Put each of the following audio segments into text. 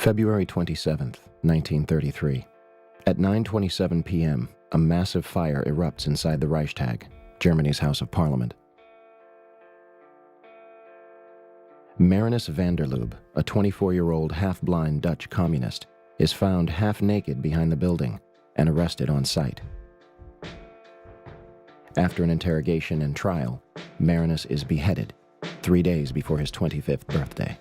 February 27th, 1933. At 9:27 p.m., a massive fire erupts inside the Reichstag, Germany's House of Parliament. Marinus van der Lubbe, a 24-year-old half-blind Dutch communist, is found half-naked behind the building and arrested on sight. After an interrogation and trial, Marinus is beheaded 3 days before his 25th birthday.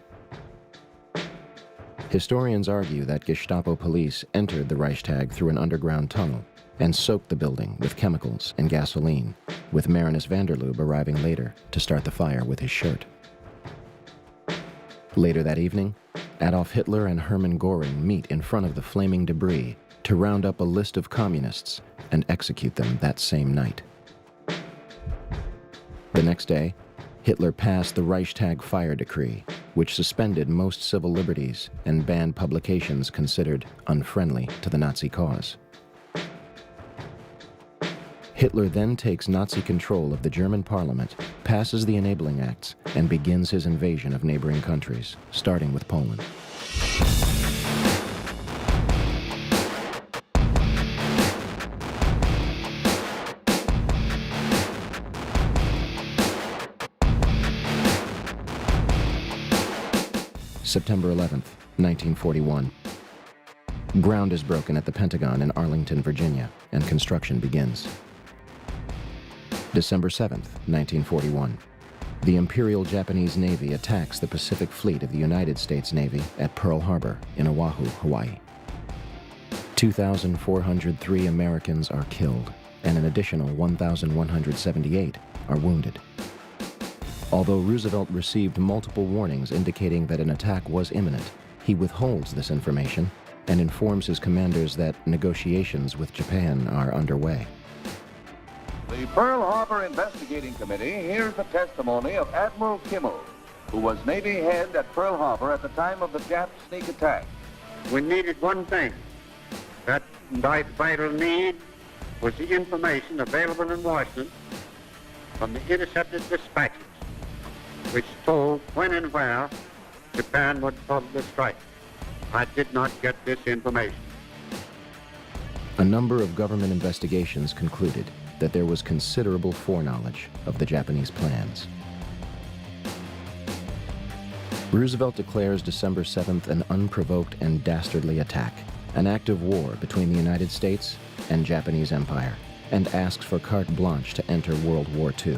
Historians argue that Gestapo police entered the Reichstag through an underground tunnel and soaked the building with chemicals and gasoline, with Marinus van der Lubbe arriving later to start the fire with his shirt. Later that evening, Adolf Hitler and Hermann Göring meet in front of the flaming debris to round up a list of communists and execute them that same night. The next day, Hitler passed the Reichstag fire decree, which suspended most civil liberties and banned publications considered unfriendly to the Nazi cause. Hitler then takes Nazi control of the German parliament, passes the enabling acts, and begins his invasion of neighboring countries, starting with Poland. September 11th, 1941. Ground is broken at the Pentagon in Arlington, Virginia, and construction begins. December 7th, 1941. The Imperial Japanese Navy attacks the Pacific Fleet of the United States Navy at Pearl Harbor in Oahu, Hawaii. 2,403 Americans are killed, and an additional 1,178 are wounded. Although Roosevelt received multiple warnings indicating that an attack was imminent, he withholds this information and informs his commanders that negotiations with Japan are underway. The Pearl Harbor Investigating Committee hears the testimony of Admiral Kimmel, who was Navy head at Pearl Harbor at the time of the Jap sneak attack. We needed one thing. That vital need was the information available in Washington from the intercepted dispatches, which told when and where Japan would probably strike. I did not get this information. A number of government investigations concluded that there was considerable foreknowledge of the Japanese plans. Roosevelt declares December 7th an unprovoked and dastardly attack, an act of war between the United States and Japanese Empire, and asks for carte blanche to enter World War II.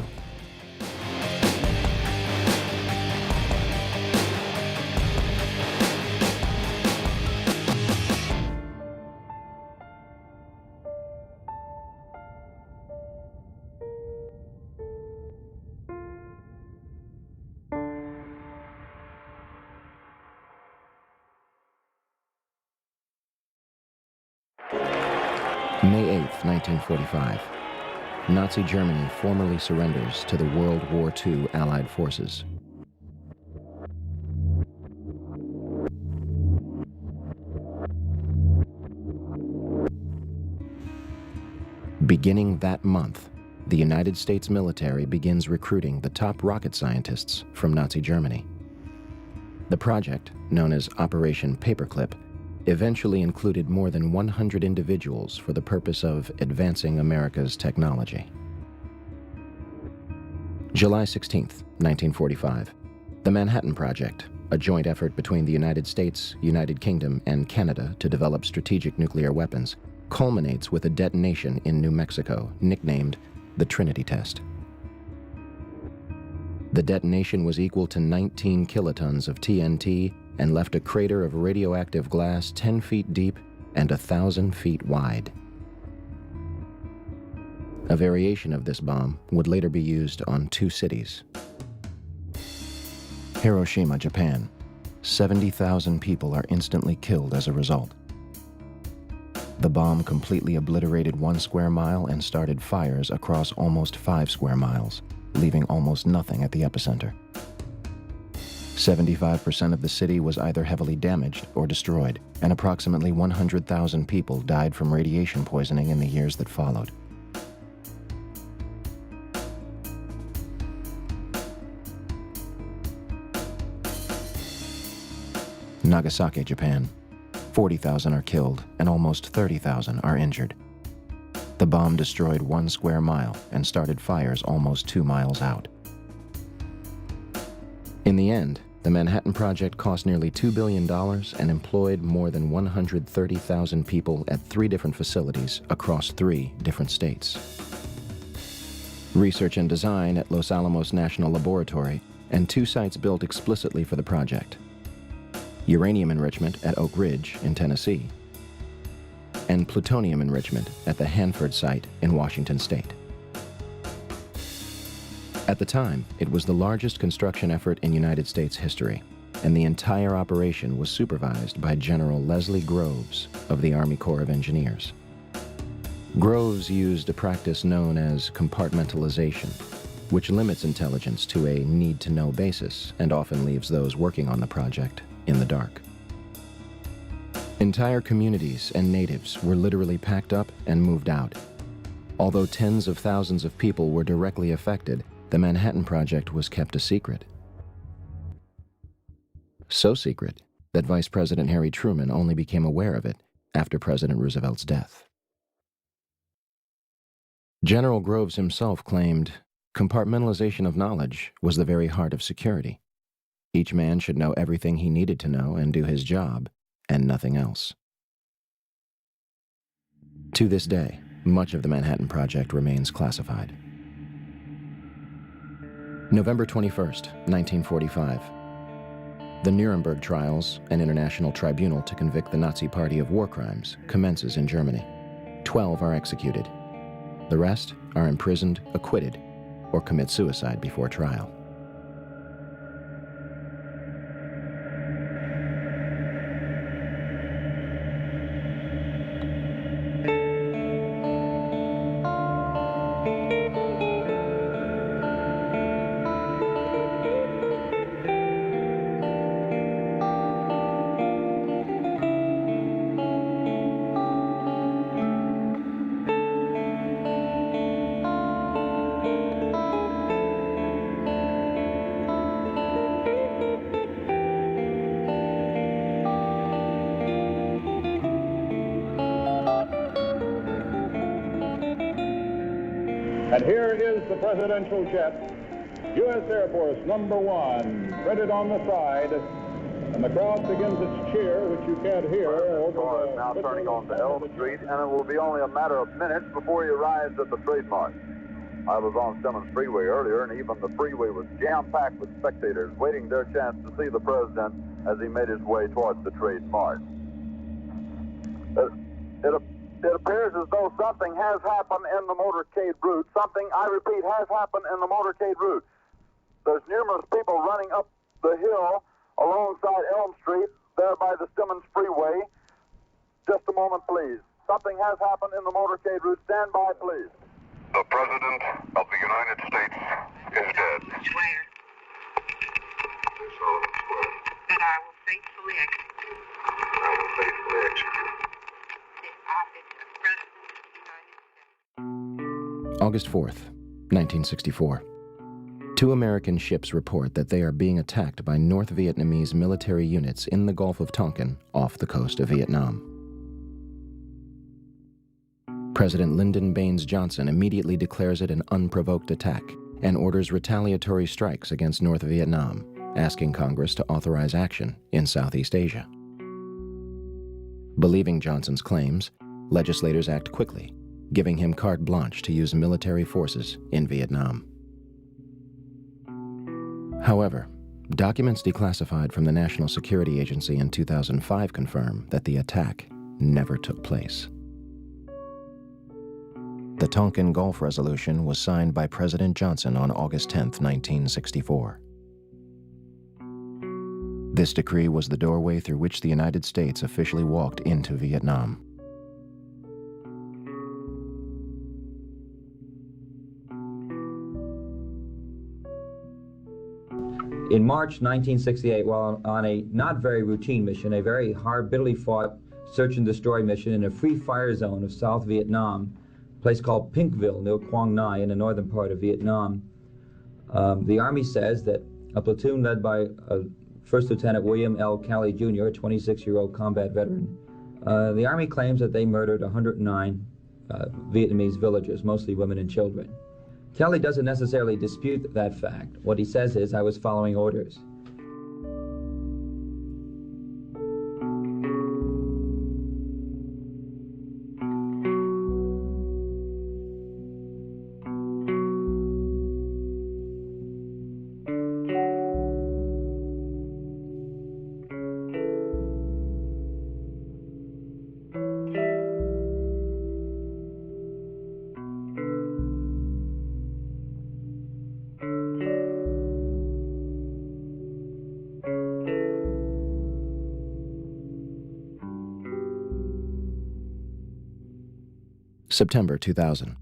May 8th, 1945. Nazi Germany formally surrenders to the World War II Allied forces. Beginning that month, the United States military begins recruiting the top rocket scientists from Nazi Germany. The project, known as Operation Paperclip, eventually included more than 100 individuals for the purpose of advancing America's technology. July 16th, 1945. The Manhattan Project, a joint effort between the United States, United Kingdom, and Canada to develop strategic nuclear weapons, culminates with a detonation in New Mexico, nicknamed the Trinity Test. The detonation was equal to 19 kilotons of TNT and left a crater of radioactive glass 10 feet deep and 1,000 feet wide. A variation of this bomb would later be used on 2 cities. Hiroshima, Japan. 70,000 people are instantly killed as a result. The bomb completely obliterated 1 square mile and started fires across almost 5 square miles, leaving almost nothing at the epicenter. 75% of the city was either heavily damaged or destroyed, and approximately 100,000 people died from radiation poisoning in the years that followed. Nagasaki, Japan. 40,000 are killed and almost 30,000 are injured. The bomb destroyed 1 square mile and started fires almost 2 miles out. In the end, the Manhattan Project cost nearly $2 billion and employed more than 130,000 people at 3 different facilities across 3 different states. Research and design at Los Alamos National Laboratory and 2 sites built explicitly for the project. Uranium enrichment at Oak Ridge in Tennessee, and plutonium enrichment at the Hanford site in Washington State. At the time, it was the largest construction effort in United States history, and the entire operation was supervised by General Leslie Groves of the Army Corps of Engineers. Groves used a practice known as compartmentalization, which limits intelligence to a need-to-know basis and often leaves those working on the project in the dark. Entire communities and natives were literally packed up and moved out. Although tens of thousands of people were directly affected, the Manhattan Project was kept a secret. So secret that Vice President Harry Truman only became aware of it after President Roosevelt's death. General Groves himself claimed, "Compartmentalization of knowledge was the very heart of security. Each man should know everything he needed to know and do his job, and nothing else." To this day, much of the Manhattan Project remains classified. November 21st, 1945. The Nuremberg trials, an international tribunal to convict the Nazi Party of war crimes, commences in Germany. 12 are executed. The rest are imprisoned, acquitted, or commit suicide before trial. And here is the presidential jet, U.S. Air Force number 1, printed on the side, and the crowd begins its cheer, which you can't hear. The car is now turning onto Elm Street, and it will be only a matter of minutes before he arrives at the trademark. I was on Simmons Freeway earlier, and even the freeway was jam-packed with spectators waiting their chance to see the president as he made his way towards the trademark. It appears as though something has happened in the motorcade route. Something, I repeat, has happened in the motorcade route. There's numerous people running up the hill alongside Elm Street, there by the Simmons Freeway. Just a moment, please. Something has happened in the motorcade route. Stand by, please. The President of the United States is dead. Swear that I will faithfully execute I will faithfully execute the office of President of the United States. August 4th, 1964. 2 American ships report that they are being attacked by North Vietnamese military units in the Gulf of Tonkin off the coast of Vietnam. President Lyndon Baines Johnson immediately declares it an unprovoked attack and orders retaliatory strikes against North Vietnam, asking Congress to authorize action in Southeast Asia. Believing Johnson's claims, legislators act quickly, giving him carte blanche to use military forces in Vietnam. However, documents declassified from the National Security Agency in 2005 confirm that the attack never took place. The Tonkin Gulf Resolution was signed by President Johnson on August 10, 1964. This decree was the doorway through which the United States officially walked into Vietnam. In March 1968, while on a not very routine mission, a very hard, bitterly fought search and destroy mission in a free fire zone of South Vietnam, a place called Pinkville near Quang Ngai in the northern part of Vietnam, the Army says that a platoon led by a First Lieutenant William L. Calley Jr., a 26-year-old combat veteran. The Army claims that they murdered 109 Vietnamese villagers, mostly women and children. Calley doesn't necessarily dispute that fact. What he says is, I was following orders. September 2000.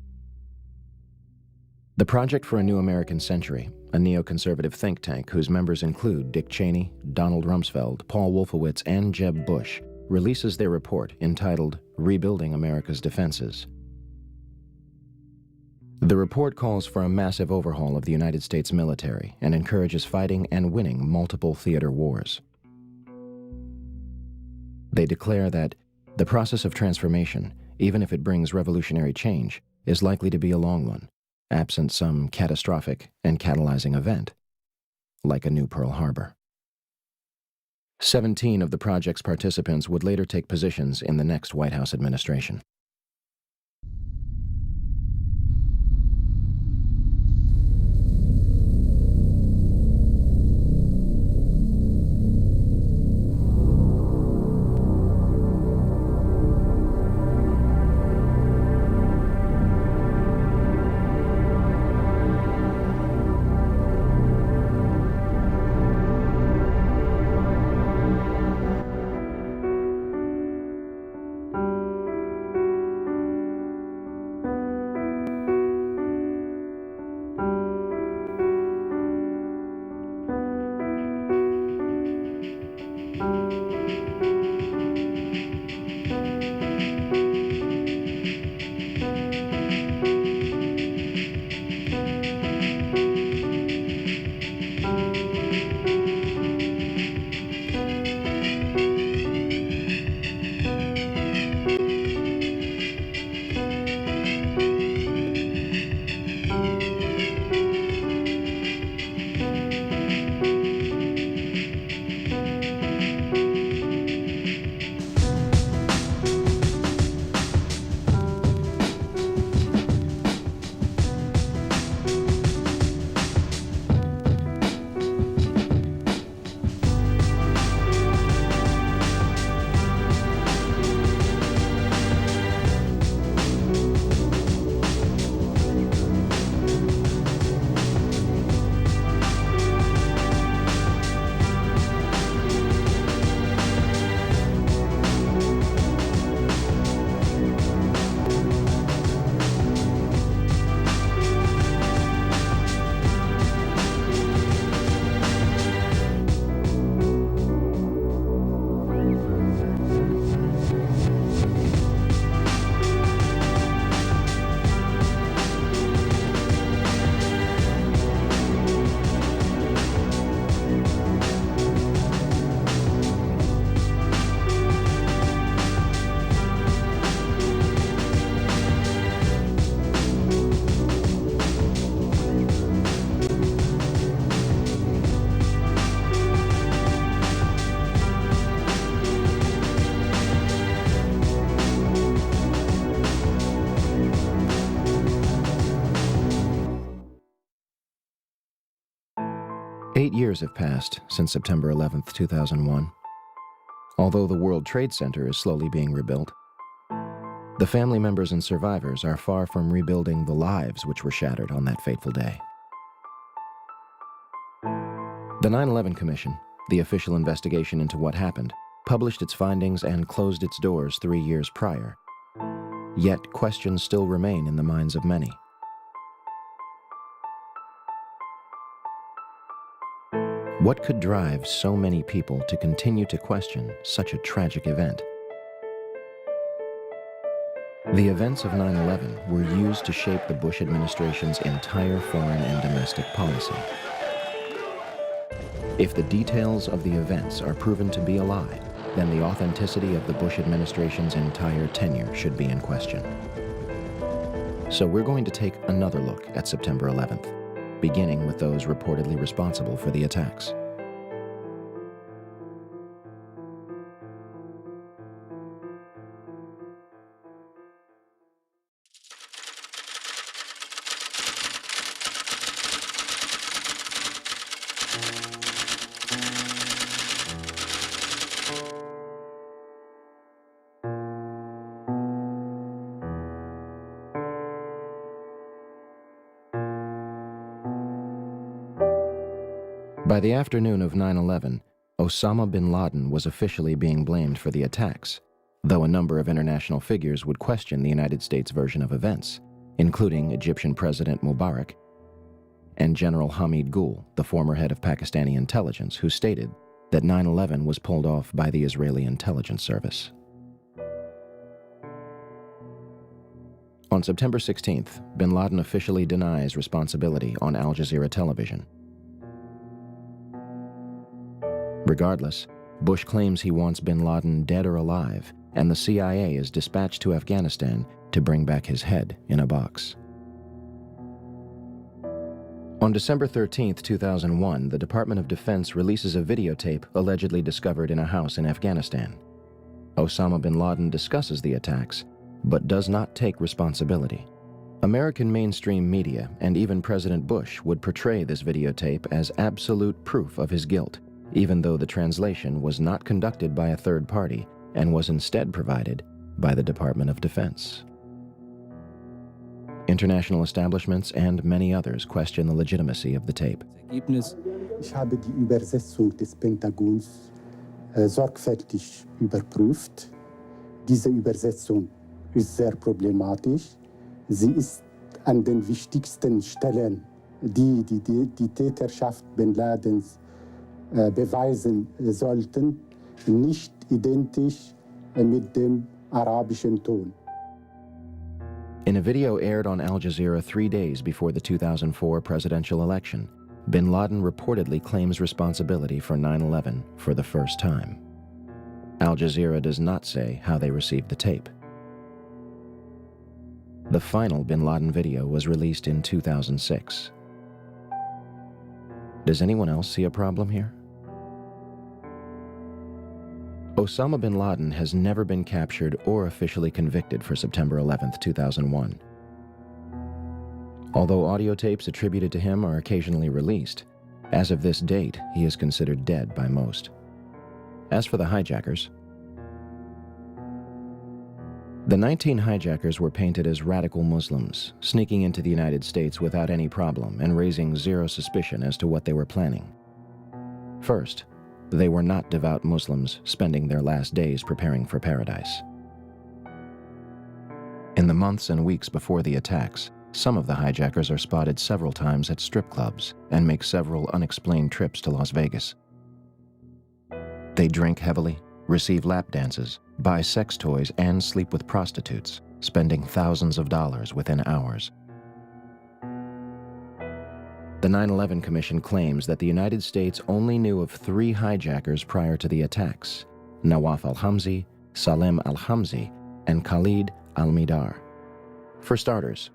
The Project for a New American Century, a neoconservative think tank whose members include Dick Cheney, Donald Rumsfeld, Paul Wolfowitz, and Jeb Bush, releases their report entitled Rebuilding America's Defenses. The report calls for a massive overhaul of the United States military and encourages fighting and winning multiple theater wars. They declare that the process of transformation, even if it brings revolutionary change, is likely to be a long one, absent some catastrophic and catalyzing event, like a new Pearl Harbor. 17 of the project's participants would later take positions in the next White House administration. Eight years have passed since September 11th, 2001. Although the World Trade Center is slowly being rebuilt, the family members and survivors are far from rebuilding the lives which were shattered on that fateful day. The 9/11 Commission, the official investigation into what happened, published its findings and closed its doors 3 years prior. Yet questions still remain in the minds of many. What could drive so many people to continue to question such a tragic event? The events of 9/11 were used to shape the Bush administration's entire foreign and domestic policy. If the details of the events are proven to be a lie, then the authenticity of the Bush administration's entire tenure should be in question. So we're going to take another look at September 11th, beginning with those reportedly responsible for the attacks. By the afternoon of 9/11, Osama bin Laden was officially being blamed for the attacks, though a number of international figures would question the United States version of events, including Egyptian President Mubarak and General Hamid Gul, the former head of Pakistani intelligence, who stated that 9/11 was pulled off by the Israeli intelligence service. On September 16th, bin Laden officially denies responsibility on Al Jazeera television. Regardless, Bush claims he wants bin Laden dead or alive, and the CIA is dispatched to Afghanistan to bring back his head in a box. On December 13, 2001, the Department of Defense releases a videotape allegedly discovered in a house in Afghanistan. Osama bin Laden discusses the attacks, but does not take responsibility. American mainstream media and even President Bush would portray this videotape as absolute proof of his guilt, even though the translation was not conducted by a third party and was instead provided by the Department of Defense. International establishments and many others question the legitimacy of the tape. Ich habe die Übersetzung des Pentagons sorgfältig überprüft. Diese Übersetzung ist sehr problematisch. Sie ist an den wichtigsten Stellen, die Täterschaft bin Ladens beweisen sollten, nicht identisch mit dem arabischen Ton. In a video aired on Al Jazeera 3 days before the 2004 presidential election, bin Laden reportedly claims responsibility for 9/11 for the first time. Al Jazeera does not say how they received the tape. The final bin Laden video was released in 2006. Does anyone else see a problem here? Osama bin Laden has never been captured or officially convicted for September 11, 2001. Although audio tapes attributed to him are occasionally released, as of this date, he is considered dead by most. As for the hijackers, the 19 hijackers were painted as radical Muslims, sneaking into the United States without any problem and raising zero suspicion as to what they were planning. First, they were not devout Muslims spending their last days preparing for paradise. In the months and weeks before the attacks, some of the hijackers are spotted several times at strip clubs and make several unexplained trips to Las Vegas. They drink heavily, receive lap dances, buy sex toys, and sleep with prostitutes, spending thousands of dollars within hours. The 9/11 Commission claims that the United States only knew of 3 hijackers prior to the attacks: Nawaf al-Hamzi, Salem al-Hamzi, and Khalid al-Midar. For starters,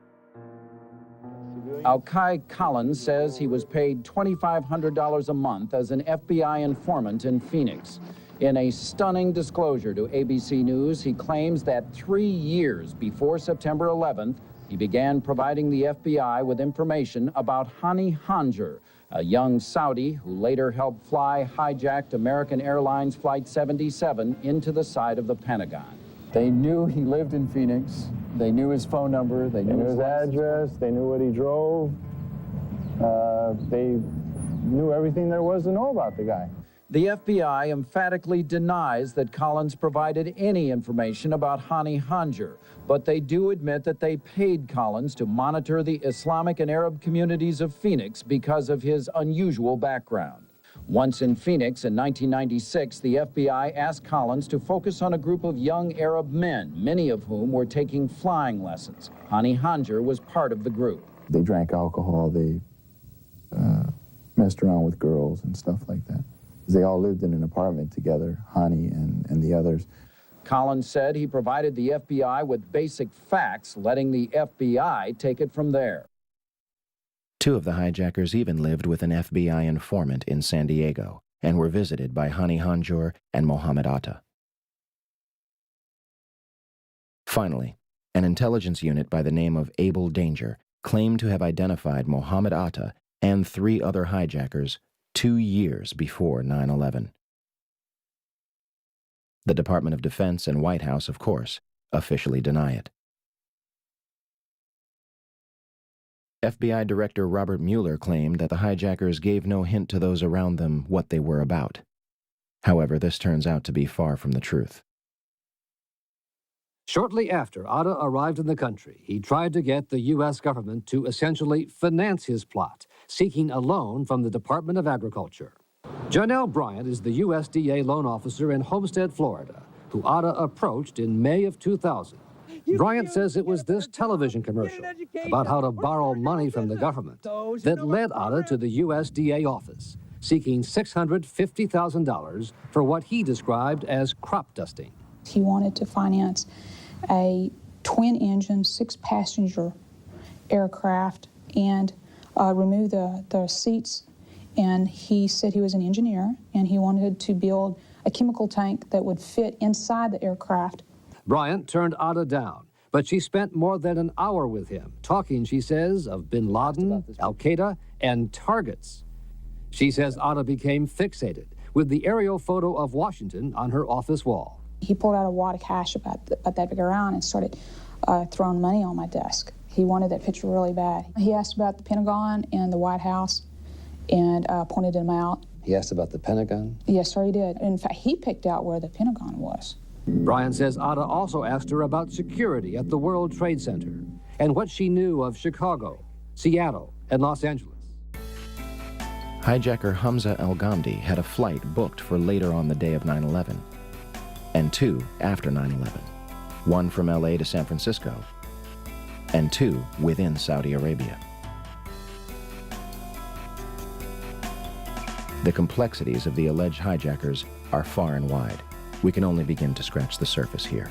Al-Kai Collins says he was paid $2,500 a month as an FBI informant in Phoenix. In a stunning disclosure to ABC News, he claims that 3 years before September 11th, he began providing the FBI with information about Hani Hanjar, a young Saudi who later helped fly hijacked American Airlines Flight 77 into the side of the Pentagon. They knew he lived in Phoenix. They knew his phone number. They knew his address. They knew what he drove. They knew everything there was to know about the guy. The FBI emphatically denies that Collins provided any information about Hani Hanjar, but they do admit that they paid Collins to monitor the Islamic and Arab communities of Phoenix because of his unusual background. Once in Phoenix in 1996, the FBI asked Collins to focus on a group of young Arab men, many of whom were taking flying lessons. Hani Hanjar was part of the group. They drank alcohol. They messed around with girls and stuff like that. They all lived in an apartment together, Hani and the others. Collins said he provided the FBI with basic facts, letting the FBI take it from there. 2 of the hijackers even lived with an FBI informant in San Diego and were visited by Hani Hanjour and Mohammed Atta. Finally, an intelligence unit by the name of Able Danger claimed to have identified Mohammed Atta and 3 other hijackers 2 years before 9/11. The Department of Defense and White House, of course, officially deny it. FBI Director Robert Mueller claimed that the hijackers gave no hint to those around them what they were about. However, this turns out to be far from the truth. Shortly after Atta arrived in the country, he tried to get the U.S. government to essentially finance his plot, seeking a loan from the Department of Agriculture. Janelle Bryant is the USDA loan officer in Homestead, Florida, who Atta approached in May of 2000. Bryant says it was this television commercial about how to borrow money from the government that led Atta to the USDA office, seeking $650,000 for what he described as crop dusting. He wanted to finance a twin-engine, 6-passenger aircraft and remove the seats. And he said he was an engineer, and he wanted to build a chemical tank that would fit inside the aircraft. Bryant turned Atta down, but she spent more than an hour with him, talking, she says, of bin Laden, Al-Qaeda, and targets. She says Atta became fixated with the aerial photo of Washington on her office wall. He pulled out a wad of cash about that big around and started throwing money on my desk. He wanted that picture really bad. He asked about the Pentagon and the White House and pointed them out. He asked about the Pentagon? Yes, sir, he did. In fact, he picked out where the Pentagon was. Bryant says Atta also asked her about security at the World Trade Center and what she knew of Chicago, Seattle, and Los Angeles. Hijacker Hamza El-Ghamdi had a flight booked for later on the day of 9/11, and 2 after 9/11, 1 from LA to San Francisco, and 2 within Saudi Arabia. The complexities of the alleged hijackers are far and wide. We can only begin to scratch the surface here.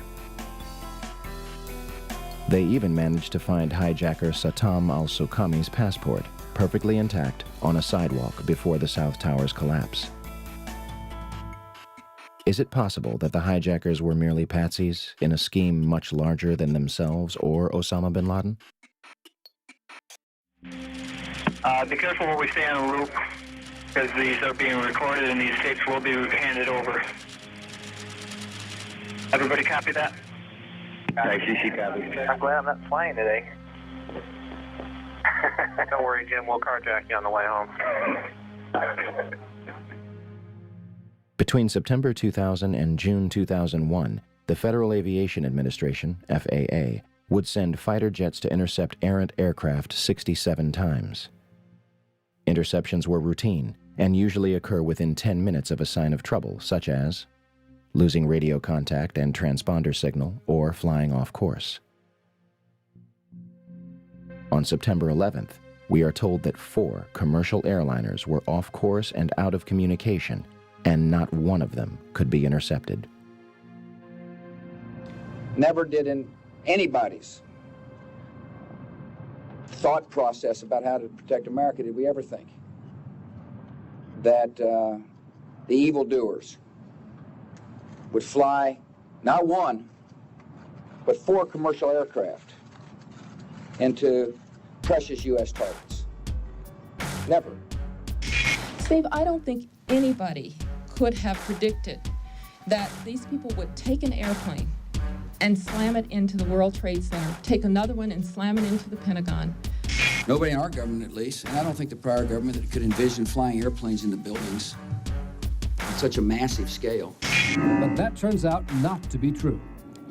They even managed to find hijacker Satam al-Sukami's passport, perfectly intact, on a sidewalk before the South Tower's collapse. Is it possible that the hijackers were merely patsies in a scheme much larger than themselves or Osama bin Laden? Be careful where we stay on route, because these are being recorded and these tapes will be handed over. Everybody copy that? ICC copy. I'm glad I'm not flying today. Don't worry, Jim. We'll carjack you on the way home. Between September 2000 and June 2001, the Federal Aviation Administration, FAA, would send fighter jets to intercept errant aircraft 67 times. Interceptions were routine and usually occur within 10 minutes of a sign of trouble, such as losing radio contact and transponder signal or flying off course. On September 11th, we are told that 4 commercial airliners were off course and out of communication, and not one of them could be intercepted. Never did in anybody's thought process about how to protect America did we ever think that the evildoers would fly not 1, but 4 commercial aircraft into precious U.S. targets. Never. Steve, I don't think anybody could have predicted that these people would take an airplane and slam it into the World Trade Center, take another one and slam it into the Pentagon. Nobody in our government, at least, and I don't think the prior government could envision flying airplanes into buildings on such a massive scale. But that turns out not to be true.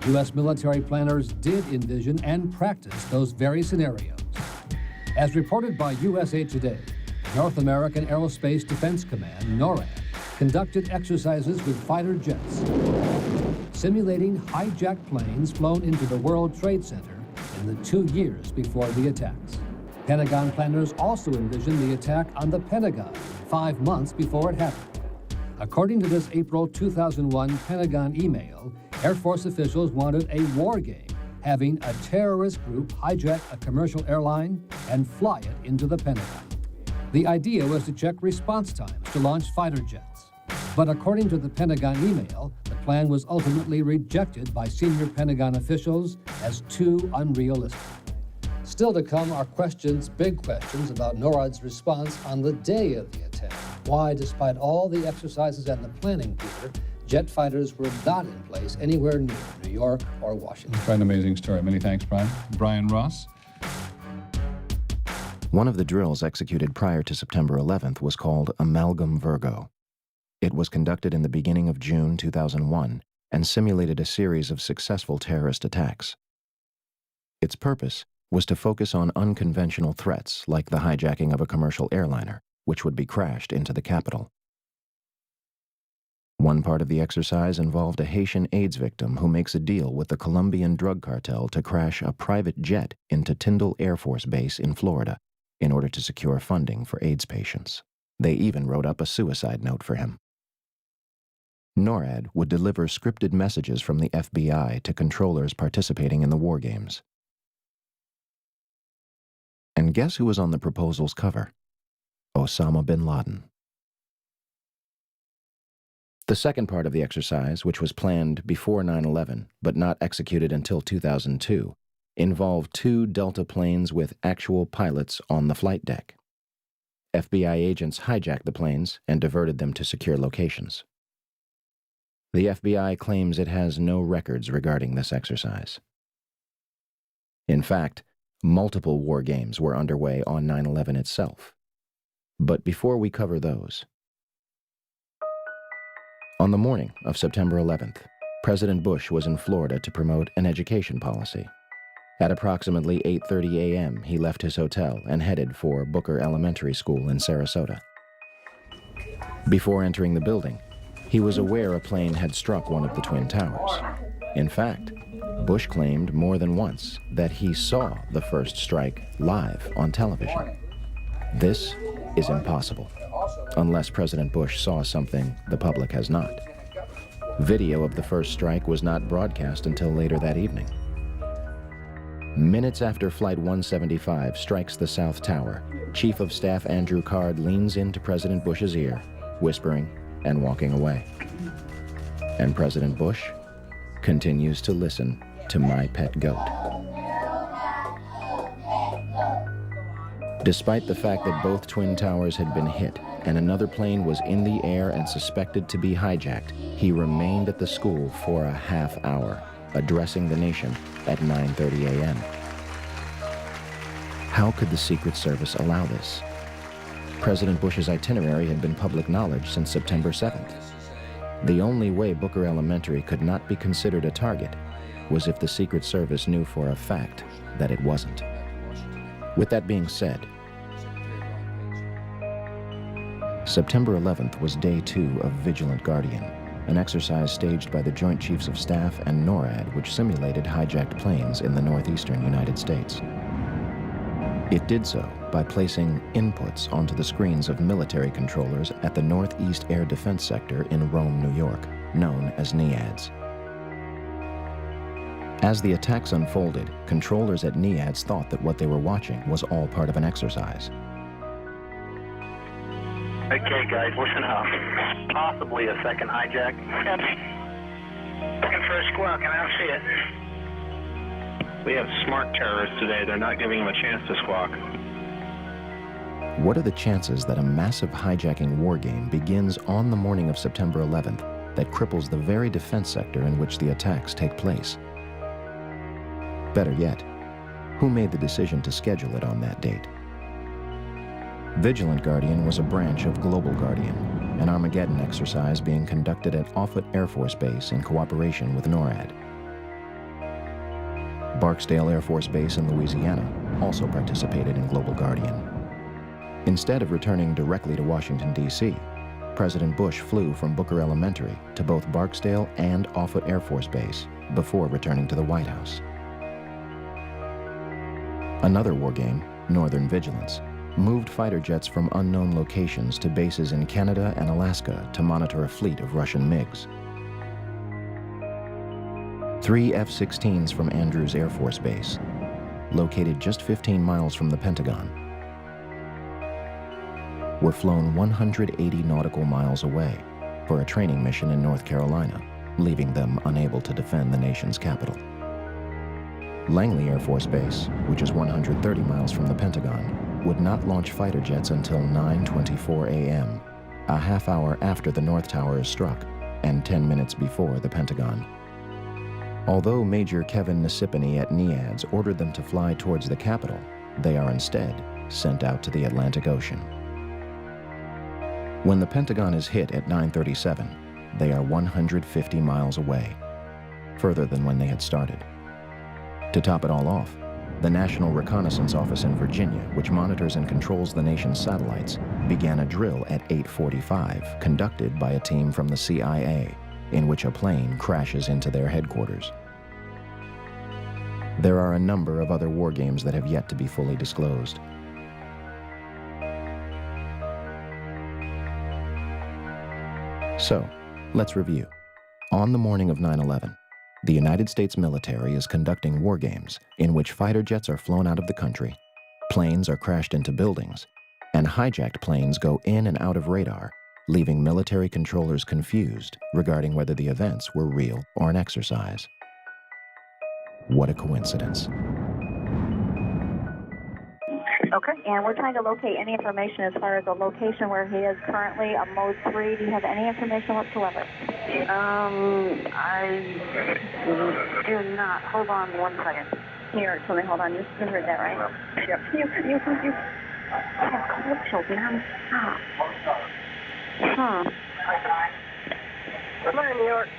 U.S. military planners did envision and practice those very scenarios. As reported by USA Today, North American Aerospace Defense Command, Nurem, conducted exercises with fighter jets, simulating hijacked planes flown into the World Trade Center in the 2 years before the attacks. Pentagon planners also envisioned the attack on the Pentagon 5 months before it happened. According to this April 2001 Pentagon email, Air Force officials wanted a war game, having a terrorist group hijack a commercial airline and fly it into the Pentagon. The idea was to check response times to launch fighter jets. But according to the Pentagon email, the plan was ultimately rejected by senior Pentagon officials as too unrealistic. Still to come are questions, big questions, about NORAD's response on the day of the attack. Why, despite all the exercises and the planning, Peter, jet fighters were not in place anywhere near New York or Washington. Quite an amazing story. Many thanks, Brian. Brian Ross. One of the drills executed prior to September 11th was called Amalgam Virgo. It was conducted in the beginning of June 2001 and simulated a series of successful terrorist attacks. Its purpose was to focus on unconventional threats like the hijacking of a commercial airliner, which would be crashed into the capital. One part of the exercise involved a Haitian AIDS victim who makes a deal with the Colombian drug cartel to crash a private jet into Tyndall Air Force Base in Florida in order to secure funding for AIDS patients. They even wrote up a suicide note for him. NORAD would deliver scripted messages from the FBI to controllers participating in the war games. And guess who was on the proposal's cover? Osama bin Laden. The second part of the exercise, which was planned before 9/11 but not executed until 2002, involved 2 Delta planes with actual pilots on the flight deck. FBI agents hijacked the planes and diverted them to secure locations. The FBI claims it has no records regarding this exercise. In fact, multiple war games were underway on 9/11 itself. But before we cover those, on the morning of September 11th, President Bush was in Florida to promote an education policy. At approximately 8:30 a.m., he left his hotel and headed for Booker Elementary School in Sarasota. Before entering the building, he was aware a plane had struck one of the Twin Towers. In fact, Bush claimed more than once that he saw the first strike live on television. This is impossible, unless President Bush saw something the public has not. Video of the first strike was not broadcast until later that evening. Minutes after Flight 175 strikes the South Tower, Chief of Staff Andrew Card leans into President Bush's ear, whispering and walking away. And President Bush continues to listen to My Pet Goat. Despite the fact that both Twin Towers had been hit and another plane was in the air and suspected to be hijacked, he remained at the school for a half hour, addressing the nation at 9:30 a.m. How could the Secret Service allow this? President Bush's itinerary had been public knowledge since September 7th. The only way Booker Elementary could not be considered a target was if the Secret Service knew for a fact that it wasn't. With that being said, September 11th was day 2 of Vigilant Guardian, an exercise staged by the Joint Chiefs of Staff and NORAD, which simulated hijacked planes in the northeastern United States. It did so by placing inputs onto the screens of military controllers at the Northeast Air Defense Sector in Rome, New York, known as NEADS. As the attacks unfolded, controllers at NEADS thought that what they were watching was all part of an exercise. Okay, guys, listen up. Possibly a second hijack. Looking for a squawk, and I don't see it. We have smart terrorists today. They're not giving them a chance to squawk. What are the chances that a massive hijacking war game begins on the morning of September 11th that cripples the very defense sector in which the attacks take place? Better yet, who made the decision to schedule it on that date? Vigilant Guardian was a branch of Global Guardian, an Armageddon exercise being conducted at Offutt Air Force Base in cooperation with NORAD. Barksdale Air Force Base in Louisiana also participated in Global Guardian. Instead of returning directly to Washington, D.C., President Bush flew from Booker Elementary to both Barksdale and Offutt Air Force Base before returning to the White House. Another war game Northern Vigilance, moved fighter jets from unknown locations to bases in Canada and Alaska to monitor a fleet of Russian MiGs. 3 F-16s from Andrews Air Force Base, located just 15 miles from the Pentagon, were flown 180 nautical miles away for a training mission in North Carolina, leaving them unable to defend the nation's capital. Langley Air Force Base, which is 130 miles from the Pentagon, would not launch fighter jets until 9:24 a.m., a half hour after the North Tower is struck and 10 minutes before the Pentagon. Although Major Kevin Nisipany at NEADS ordered them to fly towards the capital, they are instead sent out to the Atlantic Ocean. When the Pentagon is hit at 9:37, they are 150 miles away, further than when they had started. To top it all off, the National Reconnaissance Office in Virginia, which monitors and controls the nation's satellites, began a drill at 8:45, conducted by a team from the CIA, in which a plane crashes into their headquarters. There are a number of other war games that have yet to be fully disclosed. So, let's review. On the morning of 9/11, the United States military is conducting war games in which fighter jets are flown out of the country, planes are crashed into buildings, and hijacked planes go in and out of radar, leaving military controllers confused regarding whether the events were real or an exercise. What a coincidence. Okay, and we're trying to locate any information as far as the location where he is currently, a mode 3. Do you have any information whatsoever? I do not. Hold on one second. Here, tell me, hold on. You heard that, right? Yep. You have cold children non-stop. Come on, New York.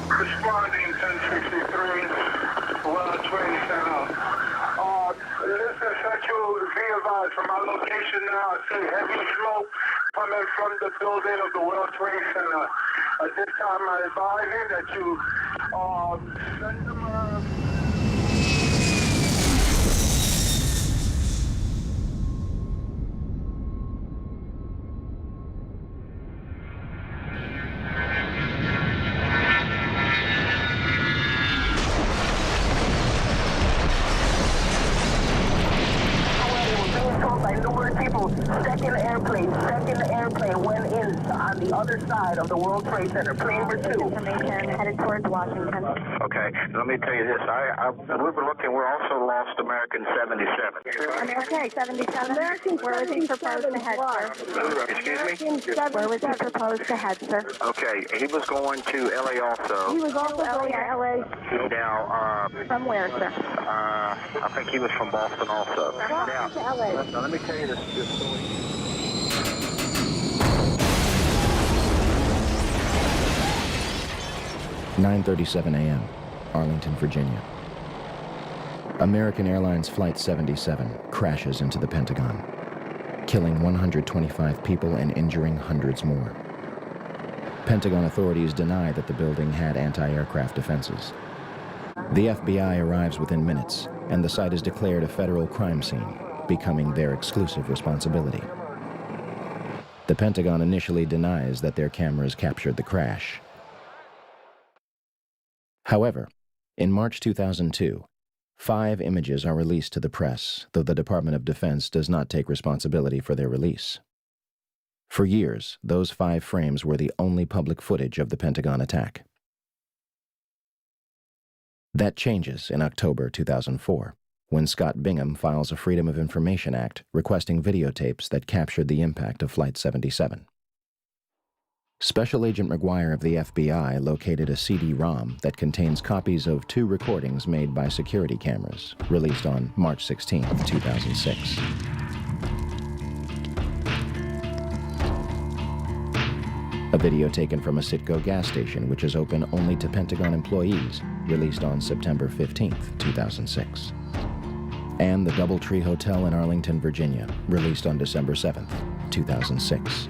Responding 1063, World Trade Center. Listen, Central, be advised from our location now, I see heavy smoke coming from the building of the World Trade Center. At this time, I advise you that you send them a... 2 went in on the other side of the World Trade Center. Plane number 2. Information headed towards Washington. Okay, let me tell you this. We were looking, we also lost American 77. American 77? Where was he proposed to head, sir? Excuse me? Where was he proposed to head, sir? Okay, he was going to L.A. also. He was also going to L.A. Now, from where, sir? I think he was from Boston also. Now, to L.A. Now, let me tell you this story. 9:37 a.m., Arlington, Virginia. American Airlines Flight 77 crashes into the Pentagon, killing 125 people and injuring hundreds more. Pentagon authorities deny that the building had anti-aircraft defenses. The FBI arrives within minutes, and the site is declared a federal crime scene, becoming their exclusive responsibility. The Pentagon initially denies that their cameras captured the crash. However, in March 2002, 5 images are released to the press, though the Department of Defense does not take responsibility for their release. For years, those 5 frames were the only public footage of the Pentagon attack. That changes in October 2004, when Scott Bingham files a Freedom of Information Act requesting videotapes that captured the impact of Flight 77. Special Agent McGuire of the FBI located a CD-ROM that contains copies of 2 recordings made by security cameras, released on March 16, 2006. A video taken from a Citgo gas station, which is open only to Pentagon employees, released on September 15, 2006. And the Doubletree Hotel in Arlington, Virginia, released on December 7, 2006.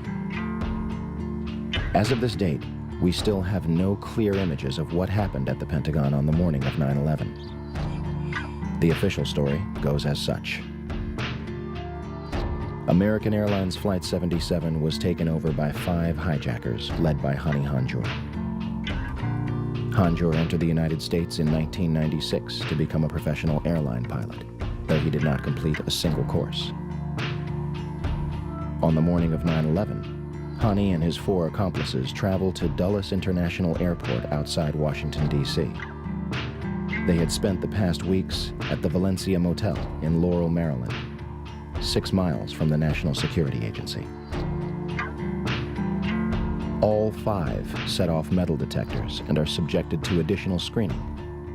As of this date, we still have no clear images of what happened at the Pentagon on the morning of 9/11. The official story goes as such. American Airlines Flight 77 was taken over by 5 hijackers led by Hani Hanjour. Hanjour entered the United States in 1996 to become a professional airline pilot, though he did not complete a single course. On the morning of 9/11, Hani and his 4 accomplices traveled to Dulles International Airport outside Washington, D.C. They had spent the past weeks at the Valencia Motel in Laurel, Maryland, 6 miles from the National Security Agency. All 5 set off metal detectors and are subjected to additional screening.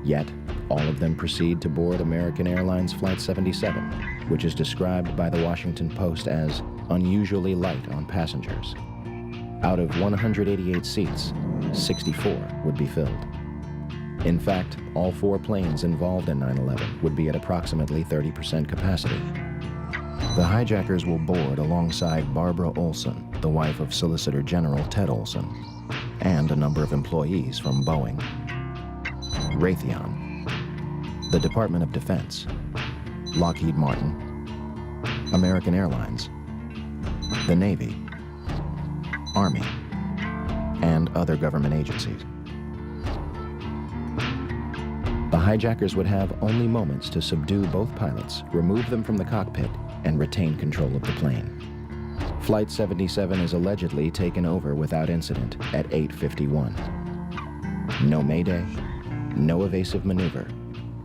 Yet, all of them proceed to board American Airlines Flight 77, which is described by the Washington Post as unusually light on passengers. Out of 188 seats, 64 would be filled. In fact, all 4 planes involved in 9/11 would be at approximately 30% capacity. The hijackers will board alongside Barbara Olson, the wife of Solicitor General Ted Olson, and a number of employees from Boeing, Raytheon, the Department of Defense, Lockheed Martin, American Airlines, the Navy, Army, and other government agencies. The hijackers would have only moments to subdue both pilots, remove them from the cockpit, and retain control of the plane. Flight 77 is allegedly taken over without incident at 8:51. No mayday, no evasive maneuver,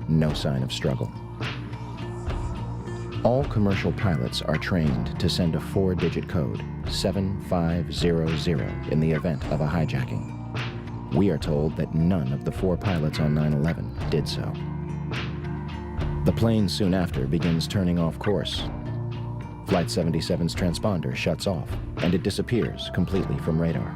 no sign of struggle. All commercial pilots are trained to send a 4-digit code, 7500, in the event of a hijacking. We are told that none of the 4 pilots on 9/11 did so. The plane soon after begins turning off course. Flight 77's transponder shuts off, and it disappears completely from radar.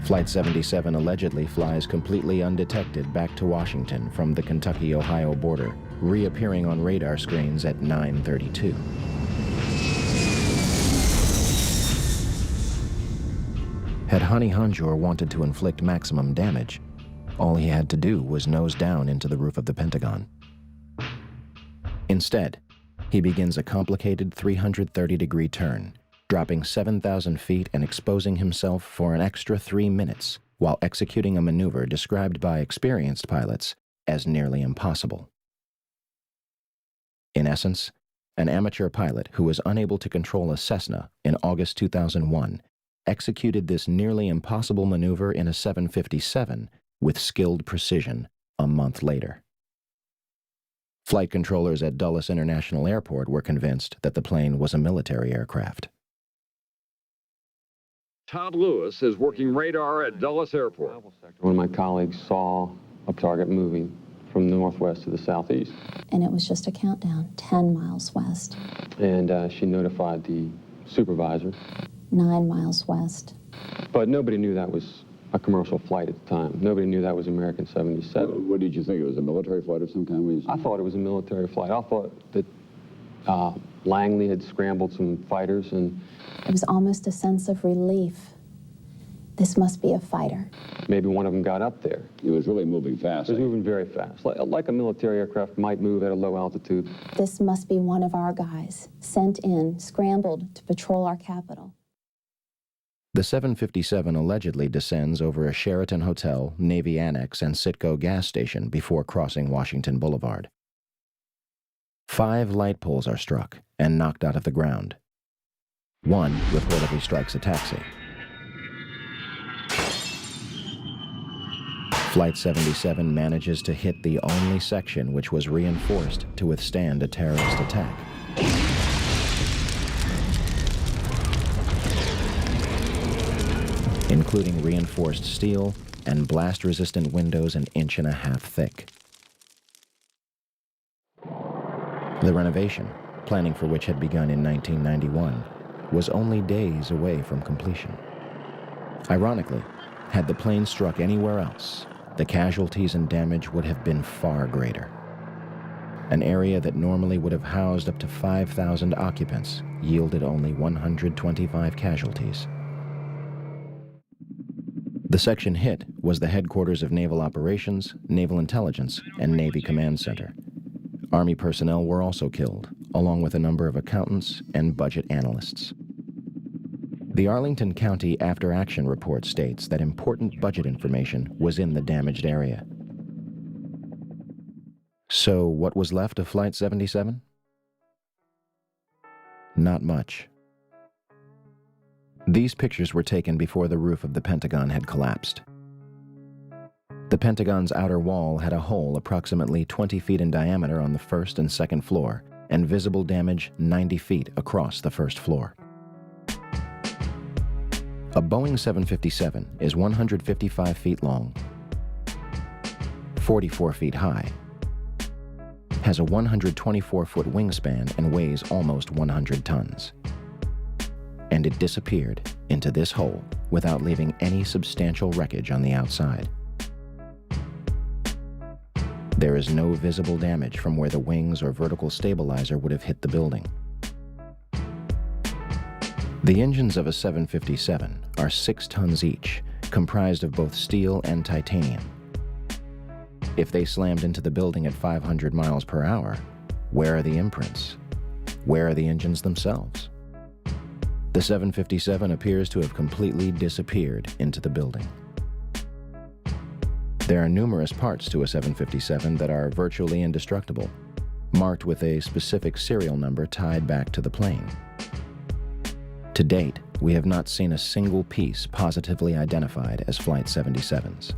Flight 77 allegedly flies completely undetected back to Washington from the Kentucky-Ohio border, reappearing on radar screens at 9:32. Had Hani Hanjour wanted to inflict maximum damage, all he had to do was nose down into the roof of the Pentagon. Instead, he begins a complicated 330-degree turn, dropping 7,000 feet and exposing himself for an extra 3 minutes while executing a maneuver described by experienced pilots as nearly impossible. In essence, an amateur pilot who was unable to control a Cessna in August 2001 executed this nearly impossible maneuver in a 757 with skilled precision a month later. Flight controllers at Dulles International Airport were convinced that the plane was a military aircraft. Todd Lewis is working radar at Dulles Airport. One of my colleagues saw a target moving from the northwest to the southeast. And it was just a countdown, 10 miles west. And she notified the supervisor. 9 miles west. But nobody knew that was a commercial flight at the time. Nobody knew that was American 77. What did you think? It was a military flight of some kind? I thought it was a military flight. I thought that Langley had scrambled some fighters, and it was almost a sense of relief. This must be a fighter. Maybe one of them got up there. It was really moving fast. It was moving very fast, like a military aircraft might move at a low altitude. This must be one of our guys, sent in, scrambled to patrol our capital. The 757 allegedly descends over a Sheraton Hotel, Navy Annex, and Citgo gas station before crossing Washington Boulevard. 5 light poles are struck and knocked out of the ground. 1 reportedly strikes a taxi. Flight 77 manages to hit the only section which was reinforced to withstand a terrorist attack. Including reinforced steel and blast-resistant windows an 1.5 inches thick. The renovation, planning for which had begun in 1991, was only days away from completion. Ironically, had the plane struck anywhere else, the casualties and damage would have been far greater. An area that normally would have housed up to 5,000 occupants yielded only 125 casualties. The section hit was the headquarters of Naval Operations, Naval Intelligence, and Navy Command Center. Army personnel were also killed, along with a number of accountants and budget analysts. The Arlington County After Action Report states that important budget information was in the damaged area. So what was left of Flight 77? Not much. These pictures were taken before the roof of the Pentagon had collapsed. The Pentagon's outer wall had a hole approximately 20 feet in diameter on the first and second floor, and visible damage 90 feet across the first floor. A Boeing 757 is 155 feet long, 44 feet high, has a 124-foot wingspan and weighs almost 100 tons. And it disappeared into this hole without leaving any substantial wreckage on the outside. There is no visible damage from where the wings or vertical stabilizer would have hit the building. The engines of a 757 are 6 tons each, comprised of both steel and titanium. If they slammed into the building at 500 miles per hour, where are the imprints? Where are the engines themselves? The 757 appears to have completely disappeared into the building. There are numerous parts to a 757 that are virtually indestructible, marked with a specific serial number tied back to the plane. To date, we have not seen a single piece positively identified as Flight 77's.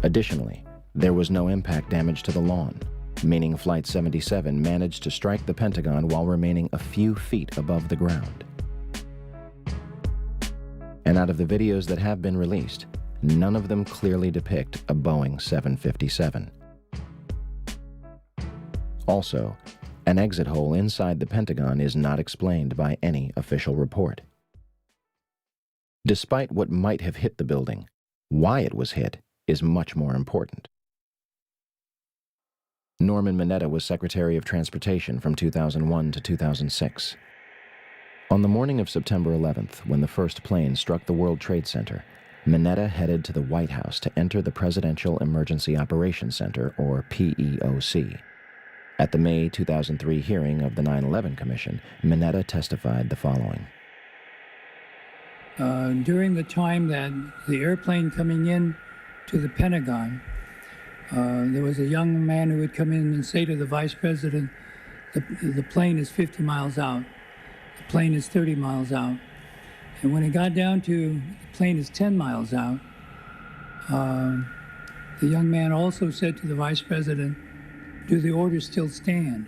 Additionally, there was no impact damage to the lawn, meaning Flight 77 managed to strike the Pentagon while remaining a few feet above the ground. And out of the videos that have been released, none of them clearly depict a Boeing 757. Also, an exit hole inside the Pentagon is not explained by any official report. Despite what might have hit the building, why it was hit is much more important. Norman Mineta was Secretary of Transportation from 2001 to 2006. On the morning of September 11th, when the first plane struck the World Trade Center, Mineta headed to the White House to enter the Presidential Emergency Operations Center, or PEOC. At the May 2003 hearing of the 9/11 Commission, Mineta testified the following. During the time that the airplane coming in to the Pentagon, there was a young man who would come in and say to the Vice President, the plane is 50 miles out, the plane is 30 miles out. And when it got down to the plane is 10 miles out, the young man also said to the Vice President, do the orders still stand?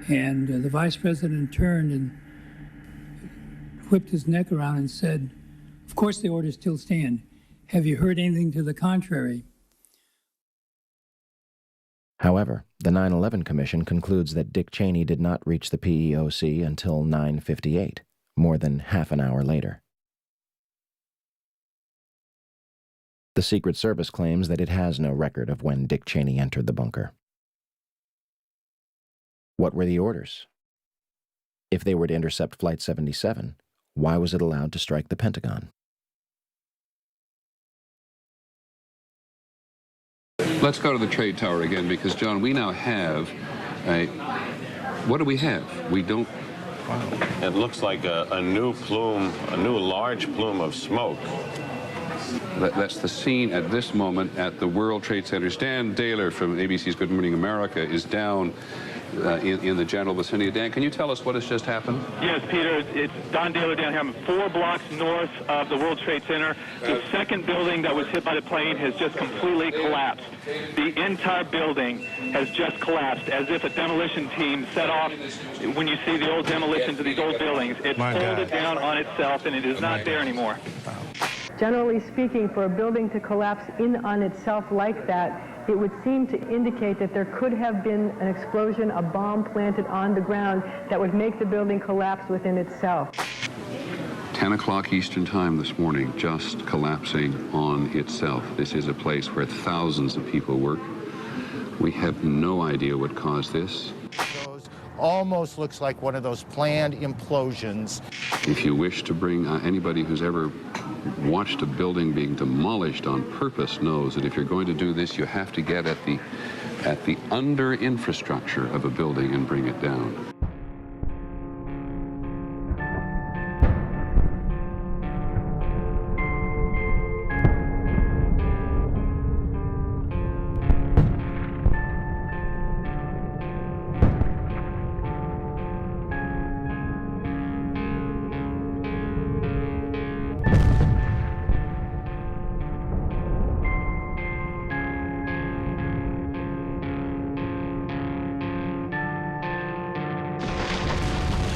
And the Vice President turned and whipped his neck around and said, of course the orders still stand. Have you heard anything to the contrary? However, the 9/11 Commission concludes that Dick Cheney did not reach the PEOC until 9:58, more than half an hour later. The Secret Service claims that it has no record of when Dick Cheney entered the bunker. What were the orders? If they were to intercept Flight 77, why was it allowed to strike the Pentagon? Let's go to the trade tower again, because, John, we now have a... What do we have? We don't... Wow. It looks like a new plume, a new large plume of smoke. That's the scene at this moment at the World Trade Center. Dan Daler from ABC's Good Morning America is down in the general vicinity. Dan, can you tell us what has just happened? Yes, Peter, it's Don Daler down here. I'm 4 blocks north of the World Trade Center. The second building that was hit by the plane has just completely collapsed. The entire building has just collapsed, as if a demolition team set off. When you see the old demolitions of these old buildings, it folded down on itself, and it is not there anymore. Generally speaking, for a building to collapse in on itself like that, it would seem to indicate that there could have been an explosion, a bomb planted on the ground that would make the building collapse within itself. 10 o'clock Eastern Time this morning, just collapsing on itself. This is a place where thousands of people work. We have no idea what caused this. Almost looks like one of those planned implosions. If you wish to bring anybody who's ever watched a building being demolished on purpose knows that if you're going to do this, you have to get at the under infrastructure of a building and bring it down.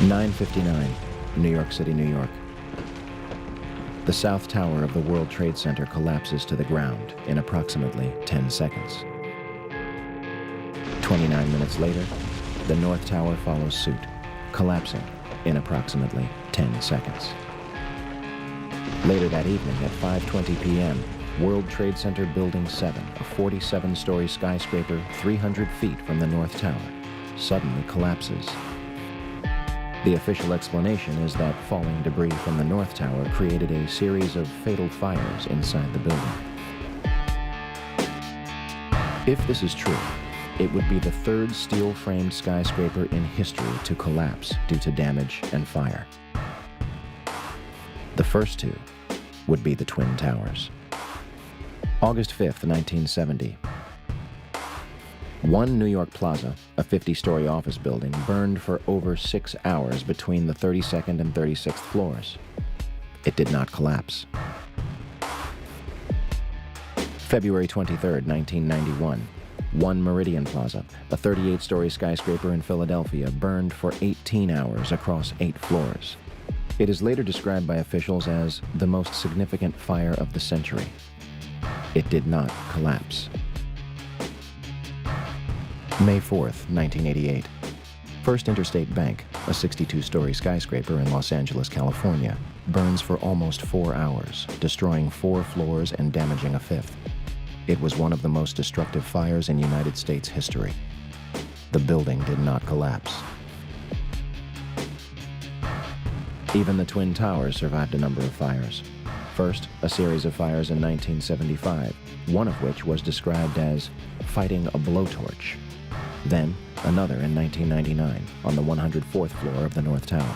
(9:59), New York City, New York. The South Tower of the World Trade Center collapses to the ground in approximately 10 seconds. 29 minutes later, the North Tower follows suit, collapsing in approximately 10 seconds. Later that evening at 5:20 p.m., World Trade Center Building 7, a 47-story skyscraper 300 feet from the North Tower, suddenly collapses. The official explanation is that falling debris from the North Tower created a series of fatal fires inside the building. If this is true, it would be the third steel-framed skyscraper in history to collapse due to damage and fire. The first two would be the Twin Towers. August 5th, 1970. One New York Plaza, a 50-story office building, burned for over 6 hours between the 32nd and 36th floors. It did not collapse. February 23rd, 1991. One Meridian Plaza, a 38-story skyscraper in Philadelphia, burned for 18 hours across 8 floors. It is later described by officials as the most significant fire of the century. It did not collapse. May 4th, 1988. First Interstate Bank, a 62-story skyscraper in Los Angeles, California, burns for almost 4 hours, destroying 4 floors and damaging a 5th. It was one of the most destructive fires in United States history. The building did not collapse. Even the Twin Towers survived a number of fires. First, a series of fires in 1975, one of which was described as fighting a blowtorch. Then, another in 1999 on the 104th floor of the North Tower.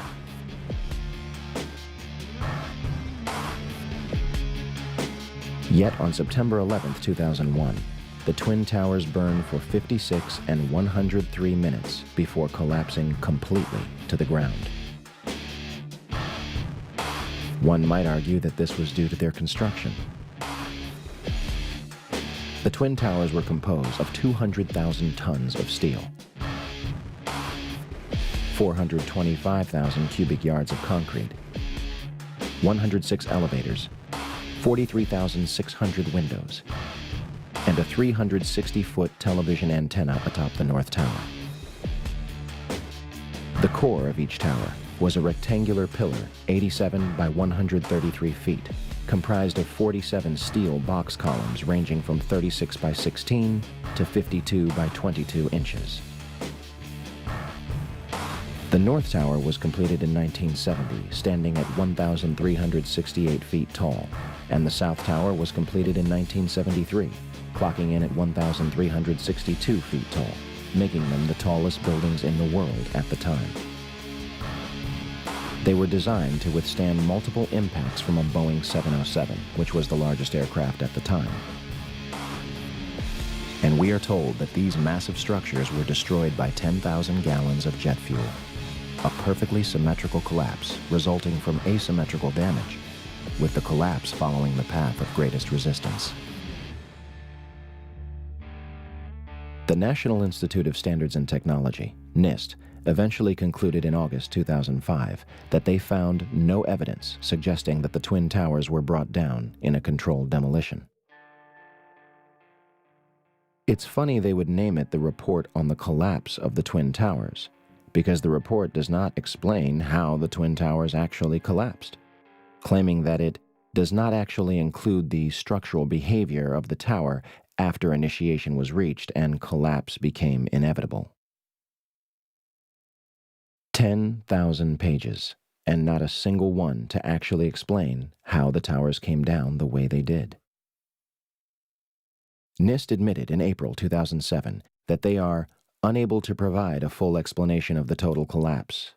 Yet on September 11, 2001, the Twin Towers burned for 56 and 103 minutes before collapsing completely to the ground. One might argue that this was due to their construction. The Twin Towers were composed of 200,000 tons of steel, 425,000 cubic yards of concrete, 106 elevators, 43,600 windows, and a 360-foot television antenna atop the North Tower. The core of each tower was a rectangular pillar 87 by 133 feet, comprised of 47 steel box columns ranging from 36 by 16 to 52 by 22 inches. The North Tower was completed in 1970, standing at 1,368 feet tall, and the South Tower was completed in 1973, clocking in at 1,362 feet tall, making them the tallest buildings in the world at the time. They were designed to withstand multiple impacts from a Boeing 707, which was the largest aircraft at the time. And we are told that these massive structures were destroyed by 10,000 gallons of jet fuel. A perfectly symmetrical collapse resulting from asymmetrical damage, with the collapse following the path of greatest resistance. The National Institute of Standards and Technology, NIST, eventually concluded in August 2005 that they found no evidence suggesting that the Twin Towers were brought down in a controlled demolition. It's funny they would name it the Report on the Collapse of the Twin Towers, because the report does not explain how the Twin Towers actually collapsed, claiming that it does not actually include the structural behavior of the tower after initiation was reached and collapse became inevitable. 10,000 pages, and not a single one to actually explain how the towers came down the way they did. NIST admitted in April 2007 that they are unable to provide a full explanation of the total collapse,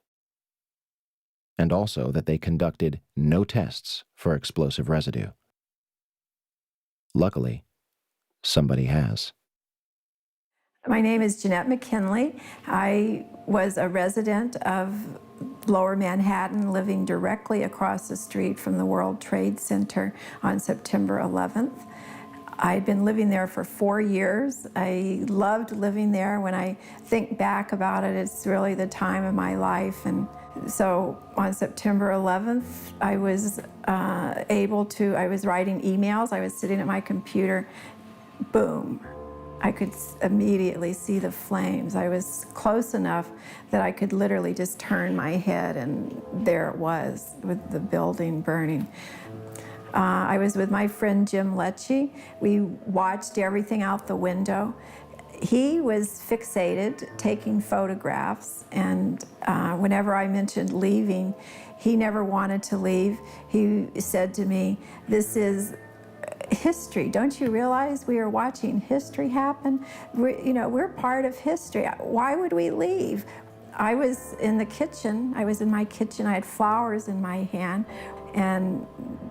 and also that they conducted no tests for explosive residue. Luckily, somebody has. My name is Jeanette McKinley. I was a resident of Lower Manhattan, living directly across the street from the World Trade Center on September 11th. I'd been living there for 4 years. I loved living there. When I think back about it, it's really the time of my life. And so on September 11th, I was I was writing emails. I was sitting at my computer. Boom. I could immediately see the flames. I was close enough that I could literally just turn my head, and there it was with the building burning. I was with my friend Jim Lecce. We watched everything out the window. He was fixated, taking photographs, and whenever I mentioned leaving, he never wanted to leave. He said to me, "This is history. Don't you realize we are watching history happen? We're part of history. Why would we leave?" I was in the kitchen. I was in my kitchen. I had flowers in my hand, and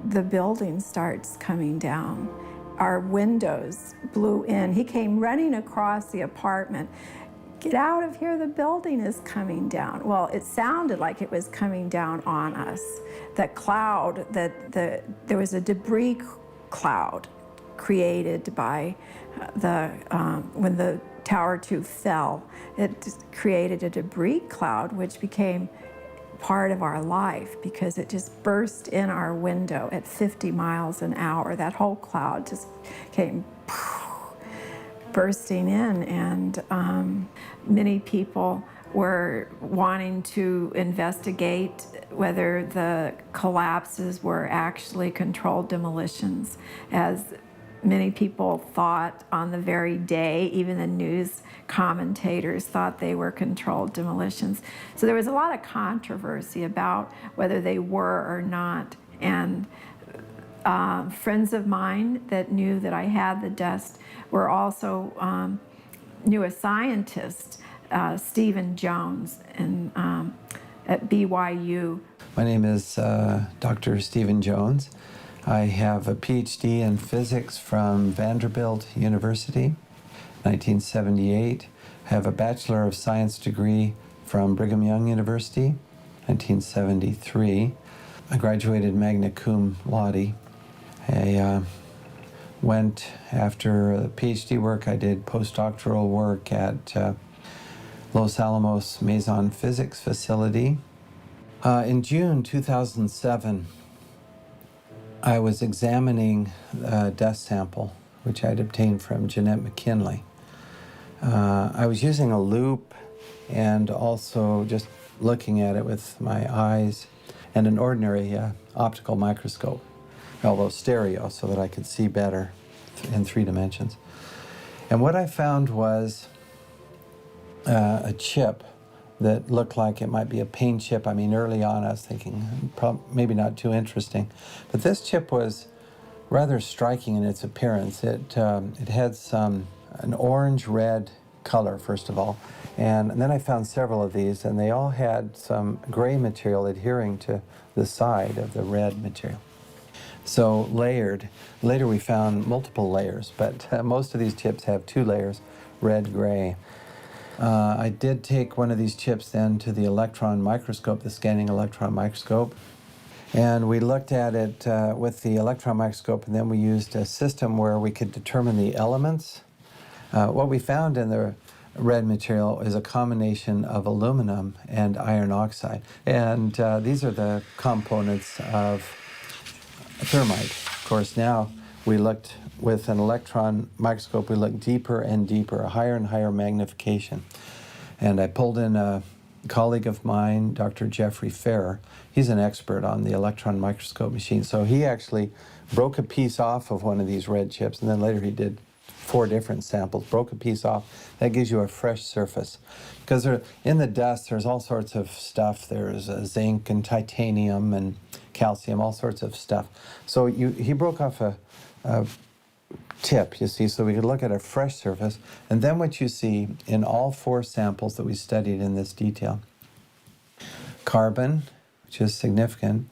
the building starts coming down. Our windows blew in. He came running across the apartment. "Get out of here, the building is coming down." Well, it sounded like it was coming down on us. That cloud, there was a debris cloud created by when the Tower 2 fell. It created a debris cloud which became part of our life because it just burst in our window at 50 miles an hour. That whole cloud just came bursting in, and many people were wanting to investigate whether the collapses were actually controlled demolitions, as many people thought on the very day. Even the news commentators thought they were controlled demolitions. So there was a lot of controversy about whether they were or not. And friends of mine that knew that I had the dust were also knew a scientist, Stephen Jones, at BYU. My name is Dr. Stephen Jones. I have a PhD in physics from Vanderbilt University, 1978. I have a Bachelor of Science degree from Brigham Young University, 1973. I graduated magna cum laude. I went after the PhD work. I did postdoctoral work at Los Alamos Mason Physics Facility. In June 2007, I was examining a dust sample, which I'd obtained from Jeanette McKinley. I was using a loupe and also just looking at it with my eyes and an ordinary optical microscope, although stereo, so that I could see better in 3 dimensions. And what I found was a chip that looked like it might be a paint chip. I mean, early on I was thinking maybe not too interesting, but this chip was rather striking in its appearance. It had an orange-red color, first of all, and then I found several of these, and they all had some gray material adhering to the side of the red material. So layered. Later we found multiple layers, but most of these chips have 2 layers, red, gray. I did take one of these chips then to the electron microscope, the scanning electron microscope, and we looked at it with the electron microscope, and then we used a system where we could determine the elements. What we found in the red material is a combination of aluminum and iron oxide, and these are the components of thermite. Of course, now we looked with an electron microscope, we look deeper and deeper, a higher and higher magnification. And I pulled in a colleague of mine, Dr. Jeffrey Ferrer. He's an expert on the electron microscope machine. So he actually broke a piece off of one of these red chips, and then later he did 4 different samples, broke a piece off. That gives you a fresh surface. Because in the dust, there's all sorts of stuff. There's zinc and titanium and calcium, all sorts of stuff. So he broke off a tip, you see, so we could look at a fresh surface. And then what you see in all 4 samples that we studied in this detail: carbon, which is significant,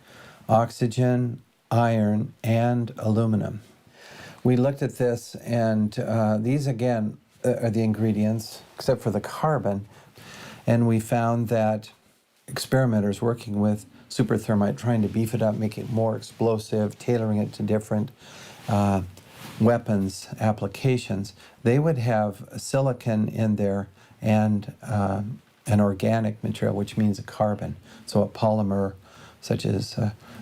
oxygen, iron, and aluminum. We looked at this, and these again are the ingredients, except for the carbon. And we found that experimenters working with superthermite, trying to beef it up, make it more explosive, tailoring it to different weapons applications, they would have silicon in there and an organic material, which means a carbon. So a polymer such as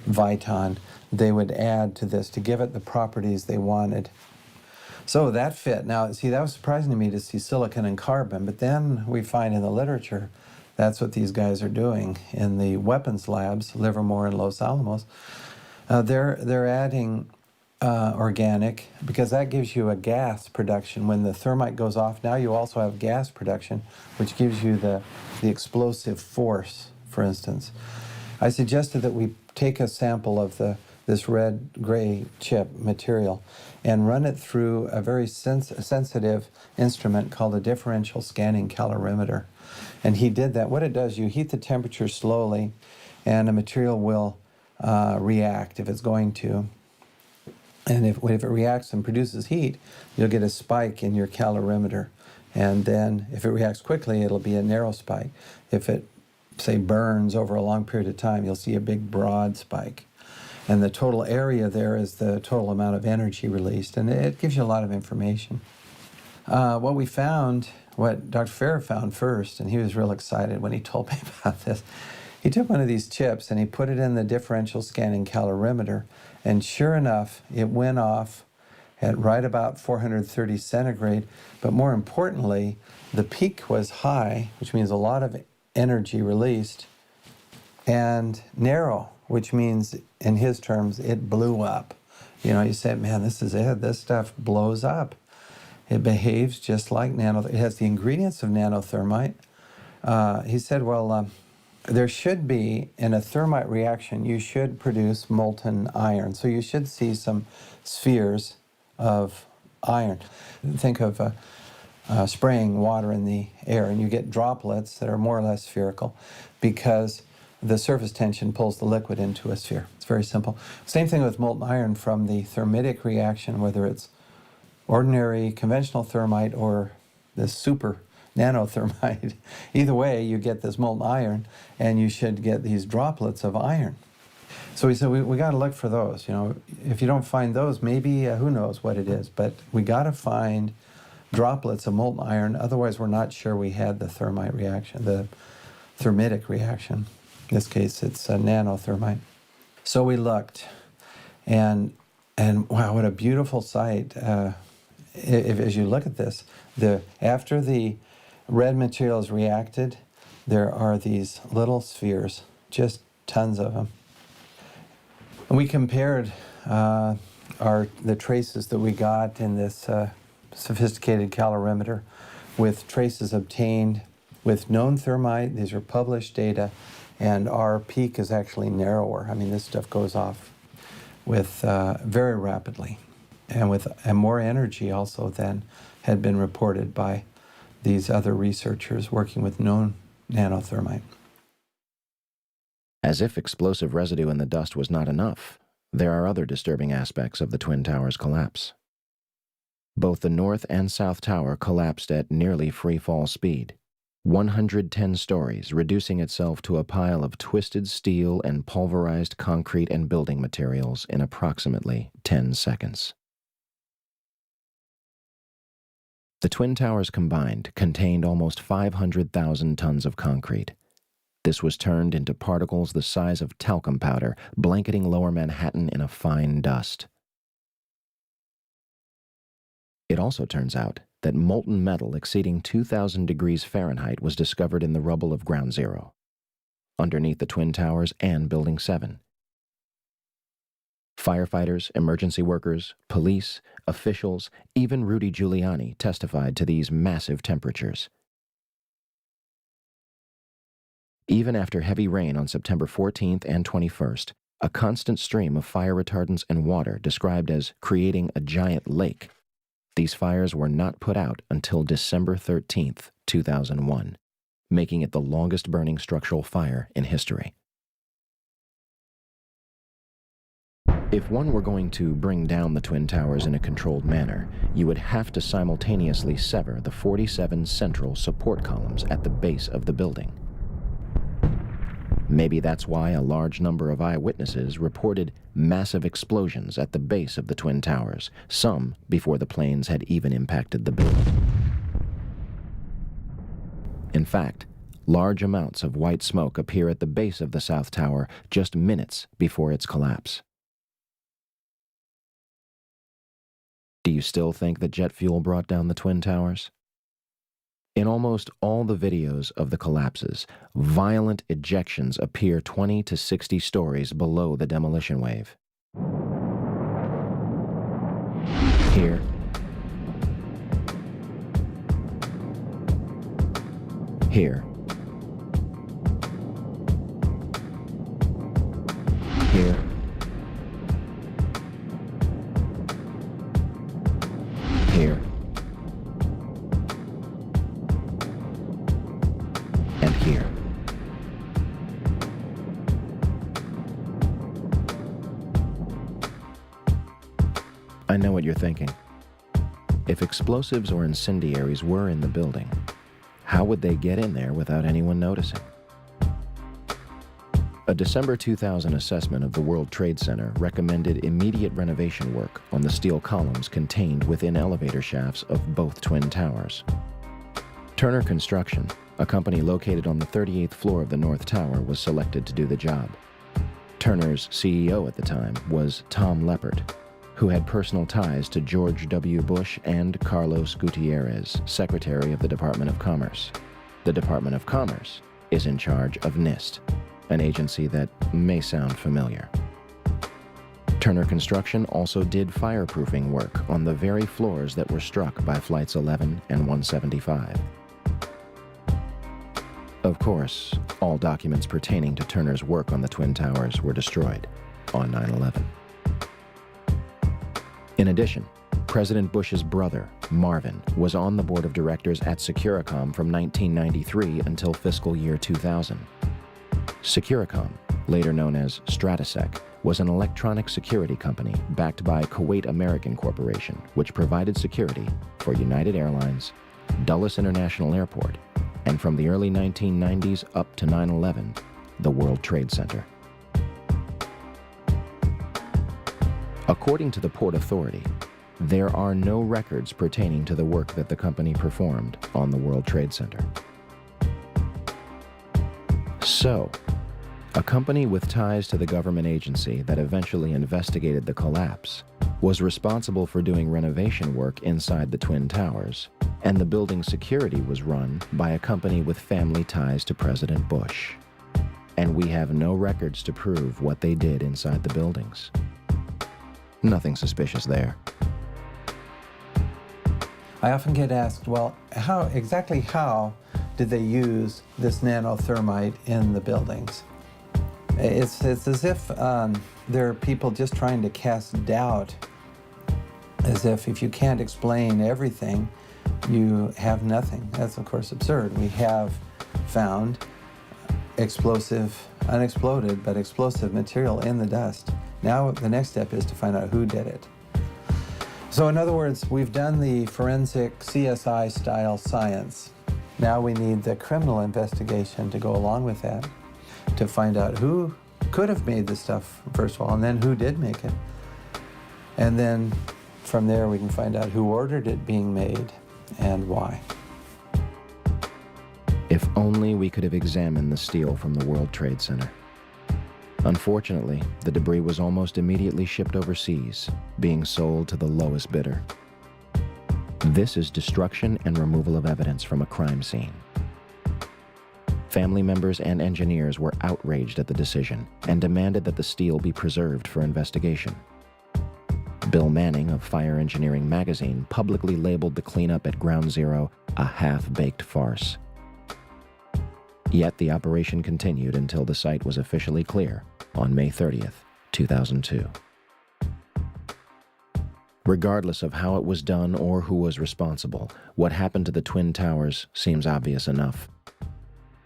Viton, they would add to this to give it the properties they wanted. So that fit. Now, see, that was surprising to me to see silicon and carbon, but then we find in the literature that's what these guys are doing in the weapons labs, Livermore and Los Alamos. They're adding organic, because that gives you a gas production. When the thermite goes off, now you also have gas production, which gives you the explosive force, for instance. I suggested that we take a sample of this red-gray chip material and run it through a very sensitive instrument called a differential scanning calorimeter. And he did that. What it does, you heat the temperature slowly, and a material will react if it's going to. And if it reacts and produces heat, you'll get a spike in your calorimeter. And then if it reacts quickly, it'll be a narrow spike. If it, say, burns over a long period of time, you'll see a big broad spike. And the total area there is the total amount of energy released. And it gives you a lot of information. What we found, what Dr. Ferrer found first, and he was real excited when he told me about this, he took one of these chips and he put it in the differential scanning calorimeter, and sure enough, it went off at right about 430 centigrade, but more importantly, the peak was high, which means a lot of energy released, and narrow, which means, in his terms, it blew up. You know, you say, man, this is it, this stuff blows up. It behaves just like it has the ingredients of nanothermite. He said, well, there should be, in a thermite reaction, you should produce molten iron. So you should see some spheres of iron. Think of spraying water in the air, and you get droplets that are more or less spherical because the surface tension pulls the liquid into a sphere. It's very simple. Same thing with molten iron from the thermitic reaction, whether it's ordinary conventional thermite or the super nanothermite. Either way, you get this molten iron, and you should get these droplets of iron. So we said we got to look for those. You know, if you don't find those, maybe who knows what it is. But we got to find droplets of molten iron. Otherwise, we're not sure we had the thermite reaction, the thermitic reaction. In this case, it's a nanothermite. So we looked, and wow, what a beautiful sight! As you look at this, after the red material is reacted, there are these little spheres, just tons of them. And we compared the traces that we got in this sophisticated calorimeter with traces obtained with known thermite. These are published data, and our peak is actually narrower. I mean, this stuff goes off with very rapidly, and more energy also than had been reported by these other researchers working with known nanothermite. As if explosive residue in the dust was not enough, there are other disturbing aspects of the Twin Towers' collapse. Both the North and South Tower collapsed at nearly free-fall speed, 110 stories, reducing itself to a pile of twisted steel and pulverized concrete and building materials in approximately 10 seconds. The Twin Towers combined contained almost 500,000 tons of concrete. This was turned into particles the size of talcum powder, blanketing lower Manhattan in a fine dust. It also turns out that molten metal exceeding 2,000 degrees Fahrenheit was discovered in the rubble of Ground Zero, underneath the Twin Towers and Building 7. Firefighters, emergency workers, police, officials, even Rudy Giuliani testified to these massive temperatures. Even after heavy rain on September 14th and 21st, a constant stream of fire retardants and water described as creating a giant lake, these fires were not put out until December 13th, 2001, making it the longest burning structural fire in history. If one were going to bring down the Twin Towers in a controlled manner, you would have to simultaneously sever the 47 central support columns at the base of the building. Maybe that's why a large number of eyewitnesses reported massive explosions at the base of the Twin Towers, some before the planes had even impacted the building. In fact, large amounts of white smoke appear at the base of the South Tower just minutes before its collapse. Do you still think that jet fuel brought down the Twin Towers? In almost all the videos of the collapses, violent ejections appear 20 to 60 stories below the demolition wave. Here, here, here, here, and here. I know what you're thinking. If explosives or incendiaries were in the building, how would they get in there without anyone noticing? A December 2000 assessment of the World Trade Center recommended immediate renovation work on the steel columns contained within elevator shafts of both Twin Towers. Turner Construction, a company located on the 38th floor of the North Tower, was selected to do the job. Turner's CEO at the time was Tom Leppert, who had personal ties to George W. Bush and Carlos Gutierrez, Secretary of the Department of Commerce. The Department of Commerce is in charge of NIST, an agency that may sound familiar. Turner Construction also did fireproofing work on the very floors that were struck by Flights 11 and 175. Of course, all documents pertaining to Turner's work on the Twin Towers were destroyed on 9/11. In addition, President Bush's brother, Marvin, was on the board of directors at Securicom from 1993 until fiscal year 2000. Securicom, later known as Stratesec, was an electronic security company backed by Kuwait American Corporation, which provided security for United Airlines, Dulles International Airport, and from the early 1990s up to 9/11, the World Trade Center. According to the Port Authority, there are no records pertaining to the work that the company performed on the World Trade Center. So, a company with ties to the government agency that eventually investigated the collapse was responsible for doing renovation work inside the Twin Towers, and the building's security was run by a company with family ties to President Bush. And we have no records to prove what they did inside the buildings. Nothing suspicious there. I often get asked, well, exactly how did they use this nanothermite in the buildings? It's as if there are people just trying to cast doubt, as if you can't explain everything, you have nothing. That's, of course, absurd. We have found unexploded, but explosive material in the dust. Now the next step is to find out who did it. So in other words, we've done the forensic CSI-style science. Now we need the criminal investigation to go along with that, to find out who could have made this stuff, first of all, and then who did make it. And then from there we can find out who ordered it being made and why. If only we could have examined the steel from the World Trade Center. Unfortunately, the debris was almost immediately shipped overseas, being sold to the lowest bidder. This is destruction and removal of evidence from a crime scene. Family members and engineers were outraged at the decision and demanded that the steel be preserved for investigation. Bill Manning of Fire Engineering magazine publicly labeled the cleanup at Ground Zero a half-baked farce. Yet the operation continued until the site was officially clear on May 30th, 2002. Regardless of how it was done or who was responsible, what happened to the Twin Towers seems obvious enough.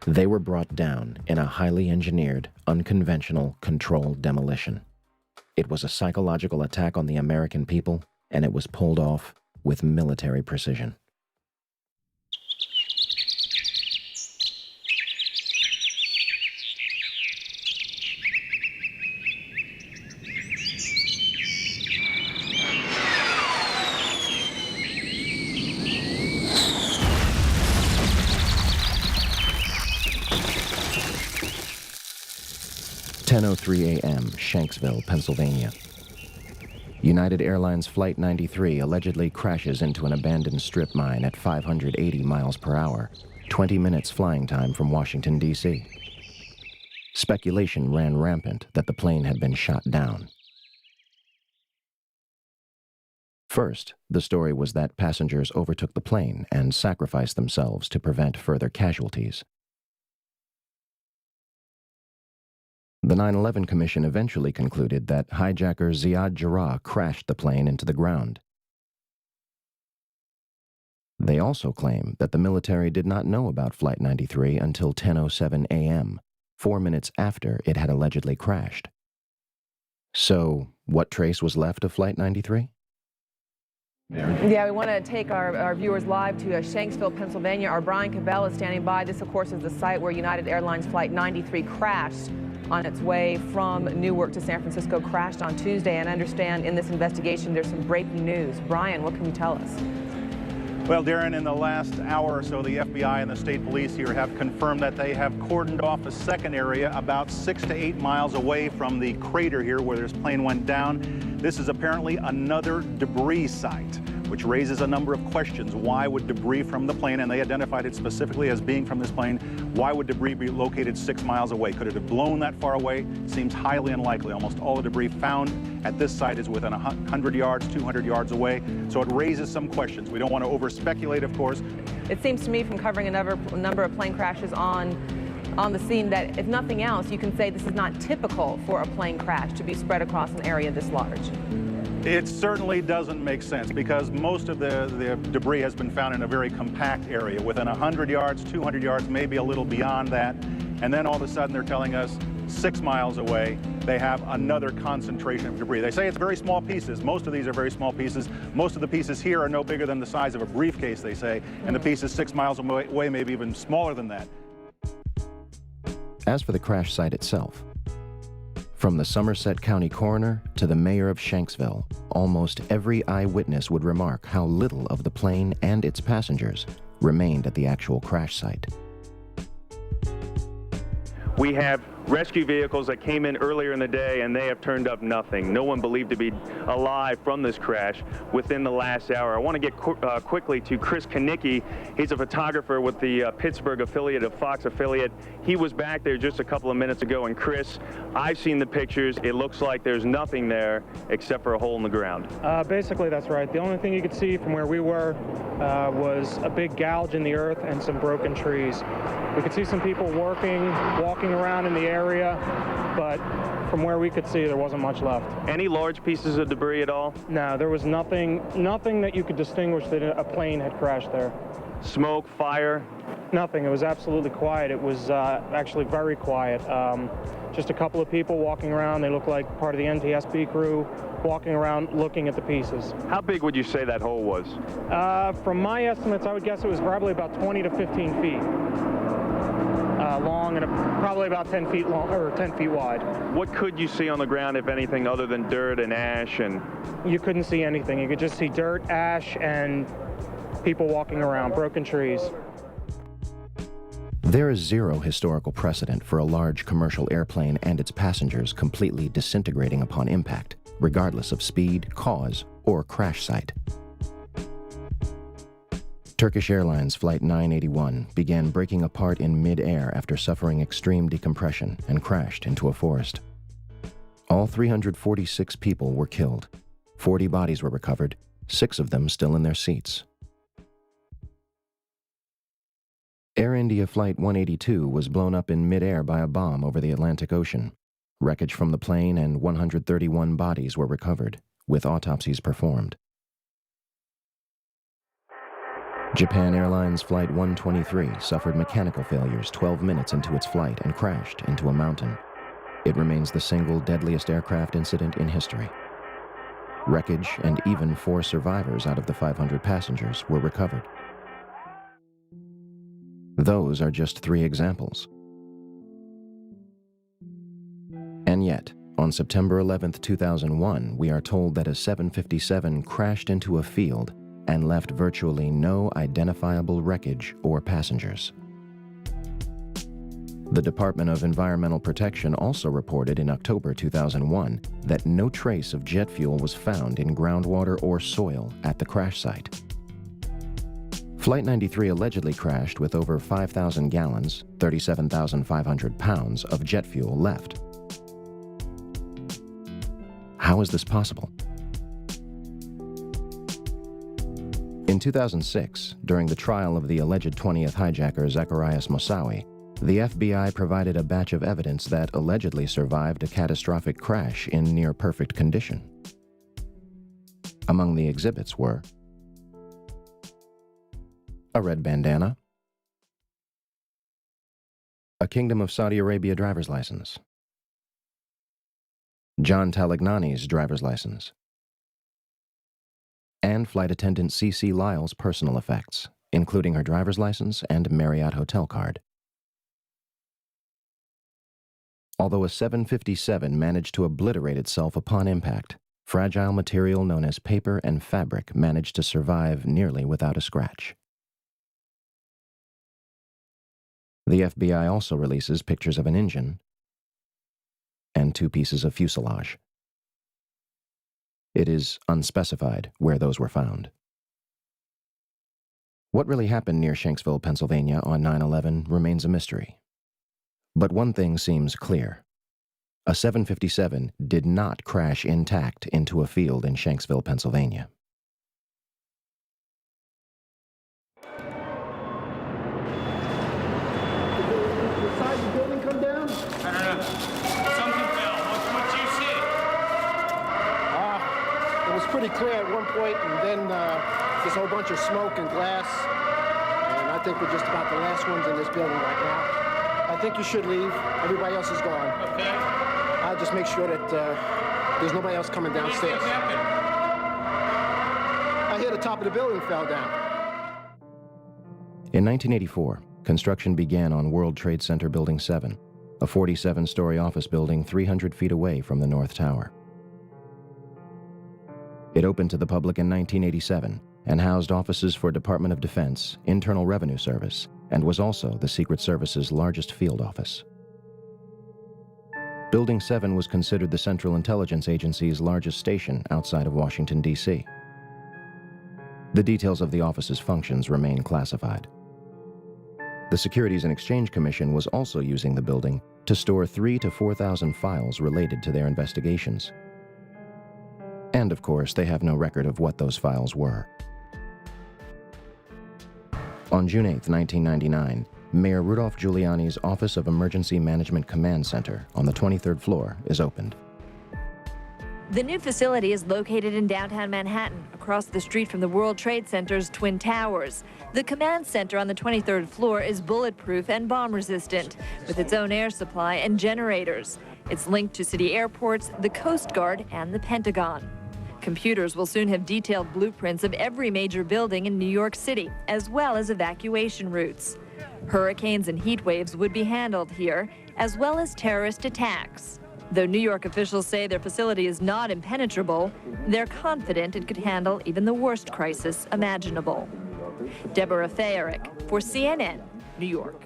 They were brought down in a highly engineered, unconventional, controlled demolition. It was a psychological attack on the American people, and it was pulled off with military precision. (10:03 a.m., Shanksville, Pennsylvania. United Airlines Flight 93 allegedly crashes into an abandoned strip mine at 580 miles per hour, 20 minutes flying time from Washington, D.C. Speculation ran rampant that the plane had been shot down. First, the story was that passengers overtook the plane and sacrificed themselves to prevent further casualties. The 9/11 Commission eventually concluded that hijacker Ziad Jarrah crashed the plane into the ground. They also claim that the military did not know about Flight 93 until 10:07 a.m., 4 minutes after it had allegedly crashed. So, what trace was left of Flight 93? Yeah, we want to take our viewers live to Shanksville, Pennsylvania. Our Brian Cabell is standing by. This, of course, is the site where United Airlines Flight 93 crashed on its way from Newark to San Francisco, crashed on Tuesday. And I understand in this investigation there's some breaking news. Brian, what can you tell us? Well, Darren, in the last hour or so, the FBI and the state police here have confirmed that they have cordoned off a second area about 6 to 8 miles away from the crater here where this plane went down. This is apparently another debris site, which raises a number of questions. Why would debris from the plane, and they identified it specifically as being from this plane, why would debris be located 6 miles away? Could it have blown that far away? Seems highly unlikely. Almost all the debris found at this site is within 100 yards, 200 yards away. So it raises some questions. We don't want to over-speculate, of course. It seems to me from covering a number of plane crashes on the scene that, if nothing else, you can say this is not typical for a plane crash to be spread across an area this large. It certainly doesn't make sense because most of the debris has been found in a very compact area within 100 yards, 200 yards, maybe a little beyond that. And then all of a sudden they're telling us 6 miles away they have another concentration of debris. They say it's very small pieces. Most of these are very small pieces. Most of the pieces here are no bigger than the size of a briefcase, they say, and the pieces 6 miles away maybe even smaller than that. As for the crash site itself, from the Somerset County coroner to the mayor of Shanksville, almost every eyewitness would remark how little of the plane and its passengers remained at the actual crash site. We have rescue vehicles that came in earlier in the day and they have turned up nothing. No one believed to be alive from this crash within the last hour. I want to get quickly to Chris Kanicki. He's a photographer with the Pittsburgh affiliate of Fox affiliate. He was back there just a couple of minutes ago. And Chris, I've seen the pictures. It looks like there's nothing there except for a hole in the ground. Basically, that's right. The only thing you could see from where we were was a big gouge in the earth and some broken trees. We could see some people walking around in the area, but from where we could see, there wasn't much left. Any large pieces of debris at all? No, there was nothing that you could distinguish that a plane had crashed there. Smoke, fire? Nothing. It was absolutely quiet. It was actually very quiet. Just a couple of people walking around. They looked like part of the NTSB crew walking around looking at the pieces. How big would you say that hole was? From my estimates, I would guess it was probably about 20 to 15 feet. Long and probably about 10 feet long or 10 feet wide. What could you see on the ground, if anything, other than dirt and ash? And you couldn't see anything. You could just see dirt, ash, and people walking around, broken trees. There is zero historical precedent for a large commercial airplane and its passengers completely disintegrating upon impact, regardless of speed, cause, or crash site. Turkish Airlines Flight 981 began breaking apart in mid-air after suffering extreme decompression and crashed into a forest. All 346 people were killed. 40 bodies were recovered, 6 of them still in their seats. Air India Flight 182 was blown up in mid-air by a bomb over the Atlantic Ocean. Wreckage from the plane and 131 bodies were recovered, with autopsies performed. Japan Airlines Flight 123 suffered mechanical failures 12 minutes into its flight and crashed into a mountain. It remains the single deadliest aircraft incident in history. Wreckage and even 4 survivors out of the 500 passengers were recovered. Those are just 3 examples. And yet, on September 11, 2001, we are told that a 757 crashed into a field and left virtually no identifiable wreckage or passengers. The Department of Environmental Protection also reported in October 2001 that no trace of jet fuel was found in groundwater or soil at the crash site. Flight 93 allegedly crashed with over 5,000 gallons, 37,500 pounds of jet fuel left. How is this possible? In 2006, during the trial of the alleged 20th hijacker Zacarias Moussaoui, the FBI provided a batch of evidence that allegedly survived a catastrophic crash in near-perfect condition. Among the exhibits were a red bandana, a Kingdom of Saudi Arabia driver's license, John Talagnani's driver's license, and flight attendant C.C. Lyle's personal effects, including her driver's license and Marriott hotel card. Although a 757 managed to obliterate itself upon impact, fragile material known as paper and fabric managed to survive nearly without a scratch. The FBI also releases pictures of an engine and 2 pieces of fuselage. It is unspecified where those were found. What really happened near Shanksville, Pennsylvania on 9/11 remains a mystery. But one thing seems clear. A 757 did not crash intact into a field in Shanksville, Pennsylvania. Pretty clear at one point, and then this whole bunch of smoke and glass, and I think we're just about the last ones in this building right now. I think you should leave. Everybody else is gone. Okay. I'll just make sure that there's nobody else coming downstairs. What happened? I hear the top of the building fell down. In 1984, construction began on World Trade Center Building 7, a 47-story office building 300 feet away from the North Tower. It opened to the public in 1987 and housed offices for Department of Defense, Internal Revenue Service, and was also the Secret Service's largest field office. Building 7 was considered the Central Intelligence Agency's largest station outside of Washington, D.C. The details of the office's functions remain classified. The Securities and Exchange Commission was also using the building to store 3,000 to 4,000 files related to their investigations. And, of course, they have no record of what those files were. On June 8, 1999, Mayor Rudolph Giuliani's Office of Emergency Management Command Center on the 23rd floor is opened. The new facility is located in downtown Manhattan, across the street from the World Trade Center's Twin Towers. The command center on the 23rd floor is bulletproof and bomb-resistant, with its own air supply and generators. It's linked to city airports, the Coast Guard, and the Pentagon. Computers will soon have detailed blueprints of every major building in New York City, as well as evacuation routes. Hurricanes and heat waves would be handled here, as well as terrorist attacks. Though New York officials say their facility is not impenetrable, they're confident it could handle even the worst crisis imaginable. Deborah Fayerick for CNN, New York.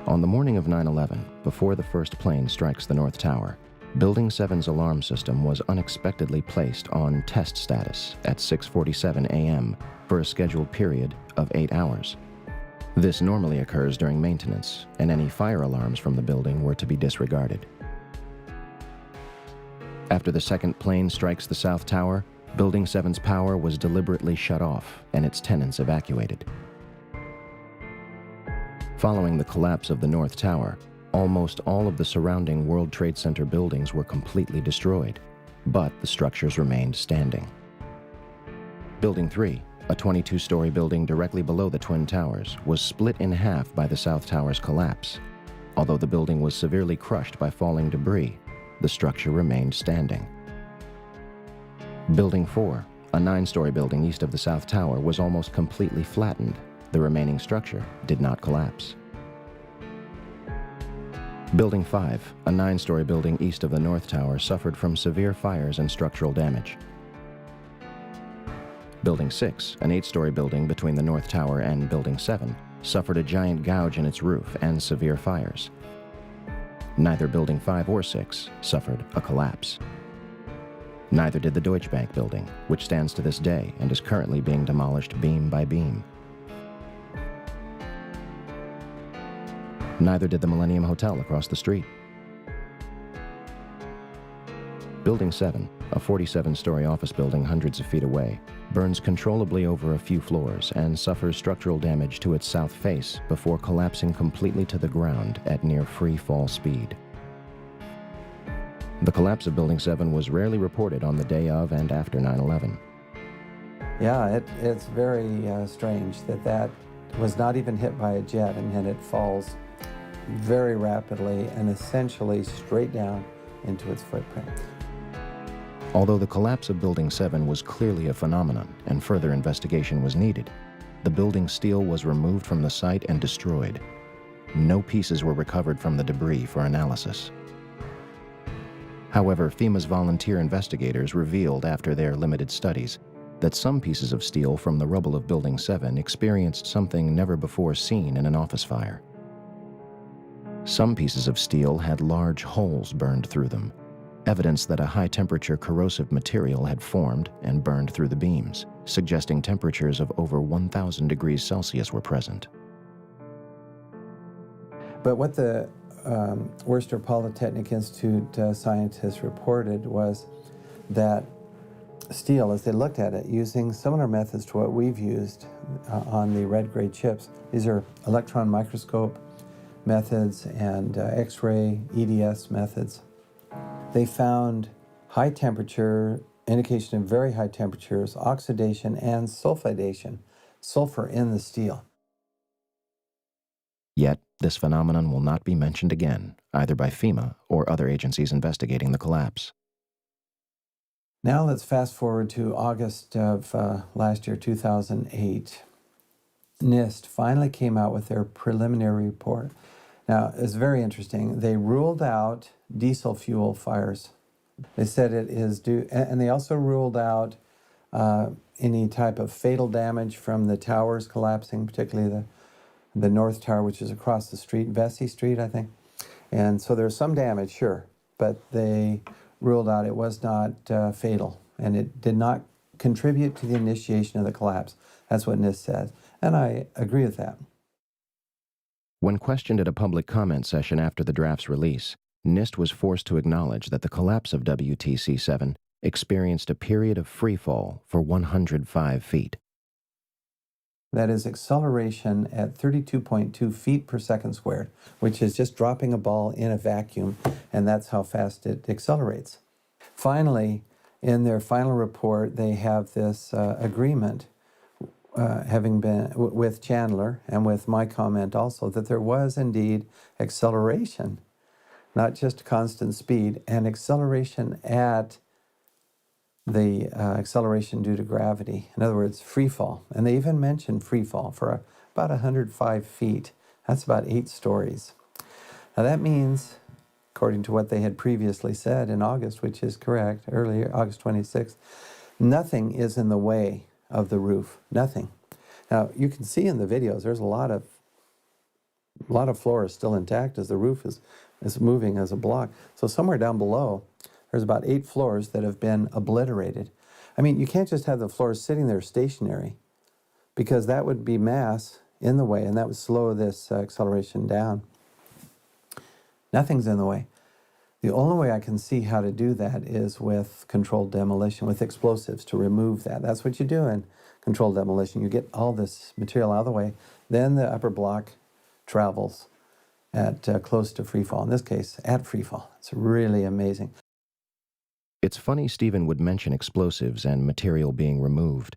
On the morning of 9/11, before the first plane strikes the North Tower, Building 7's alarm system was unexpectedly placed on test status at 6:47 a.m., for a scheduled period of 8 hours. This normally occurs during maintenance, and any fire alarms from the building were to be disregarded. After the second plane strikes the South Tower, Building 7's power was deliberately shut off and its tenants evacuated. Following the collapse of the North Tower, almost all of the surrounding World Trade Center buildings were completely destroyed, but the structures remained standing. Building 3, a 22-story building directly below the Twin Towers, was split in half by the South Tower's collapse. Although the building was severely crushed by falling debris, the structure remained standing. Building 4, a 9-story building east of the South Tower, was almost completely flattened. The remaining structure did not collapse. Building 5, a 9-story building east of the North Tower, suffered from severe fires and structural damage. Building 6, an 8-story building between the North Tower and Building 7, suffered a giant gouge in its roof and severe fires. Neither Building 5 or 6 suffered a collapse. Neither did the Deutsche Bank building, which stands to this day and is currently being demolished beam by beam. Neither did the Millennium Hotel across the street. Building 7, a 47-story office building hundreds of feet away, burns controllably over a few floors and suffers structural damage to its south face before collapsing completely to the ground at near free fall speed. The collapse of Building 7 was rarely reported on the day of and after 9/11. Yeah, it's very strange that was not even hit by a jet, and yet it falls very rapidly and essentially straight down into its footprint. Although the collapse of Building 7 was clearly a phenomenon and further investigation was needed, the building's steel was removed from the site and destroyed. No pieces were recovered from the debris for analysis. However, FEMA's volunteer investigators revealed after their limited studies that some pieces of steel from the rubble of Building 7 experienced something never before seen in an office fire. Some pieces of steel had large holes burned through them, evidence that a high-temperature corrosive material had formed and burned through the beams, suggesting temperatures of over 1,000 degrees Celsius were present. But what the Worcester Polytechnic Institute scientists reported was that steel, as they looked at it, using similar methods to what we've used on the red gray chips. These are electron microscope methods and X-ray EDS methods. They found high temperature, indication of very high temperatures, oxidation and sulfidation, sulfur in the steel. Yet, this phenomenon will not be mentioned again, either by FEMA or other agencies investigating the collapse. Now let's fast forward to August of last year, 2008. NIST finally came out with their preliminary report. Now, it's very interesting. They ruled out diesel fuel fires. They said it is due, and they also ruled out any type of fatal damage from the towers collapsing, particularly the North Tower, which is across the street, Vesey Street, I think. And so there's some damage, sure, but they ruled out it was not fatal, and it did not contribute to the initiation of the collapse. That's what NIST says, and I agree with that. When questioned at a public comment session after the draft's release, NIST was forced to acknowledge that the collapse of WTC-7 experienced a period of free fall for 105 feet. That is acceleration at 32.2 feet per second squared, which is just dropping a ball in a vacuum, and that's how fast it accelerates. Finally, in their final report, they have this agreement, having been with Chandler and with my comment also, that there was indeed acceleration, not just constant speed, and acceleration at the acceleration due to gravity. In other words, free fall. And they even mentioned free fall for about 105 feet. That's about 8 stories. Now that means, according to what they had previously said in August, which is correct, earlier, August 26th, nothing is in the way of the roof. Nothing. Now you can see in the videos there's a lot of floor is still intact as the roof is moving as a block. So somewhere down below, there's about 8 floors that have been obliterated. I mean, you can't just have the floors sitting there stationary. because that would be mass in the way, and that would slow this acceleration down. Nothing's in the way. The only way I can see how to do that is with controlled demolition, with explosives, to remove that. That's what you do in controlled demolition. You get all this material out of the way, then the upper block travels at close to free fall. In this case, at free fall. It's really amazing. It's funny Stephen would mention explosives and material being removed.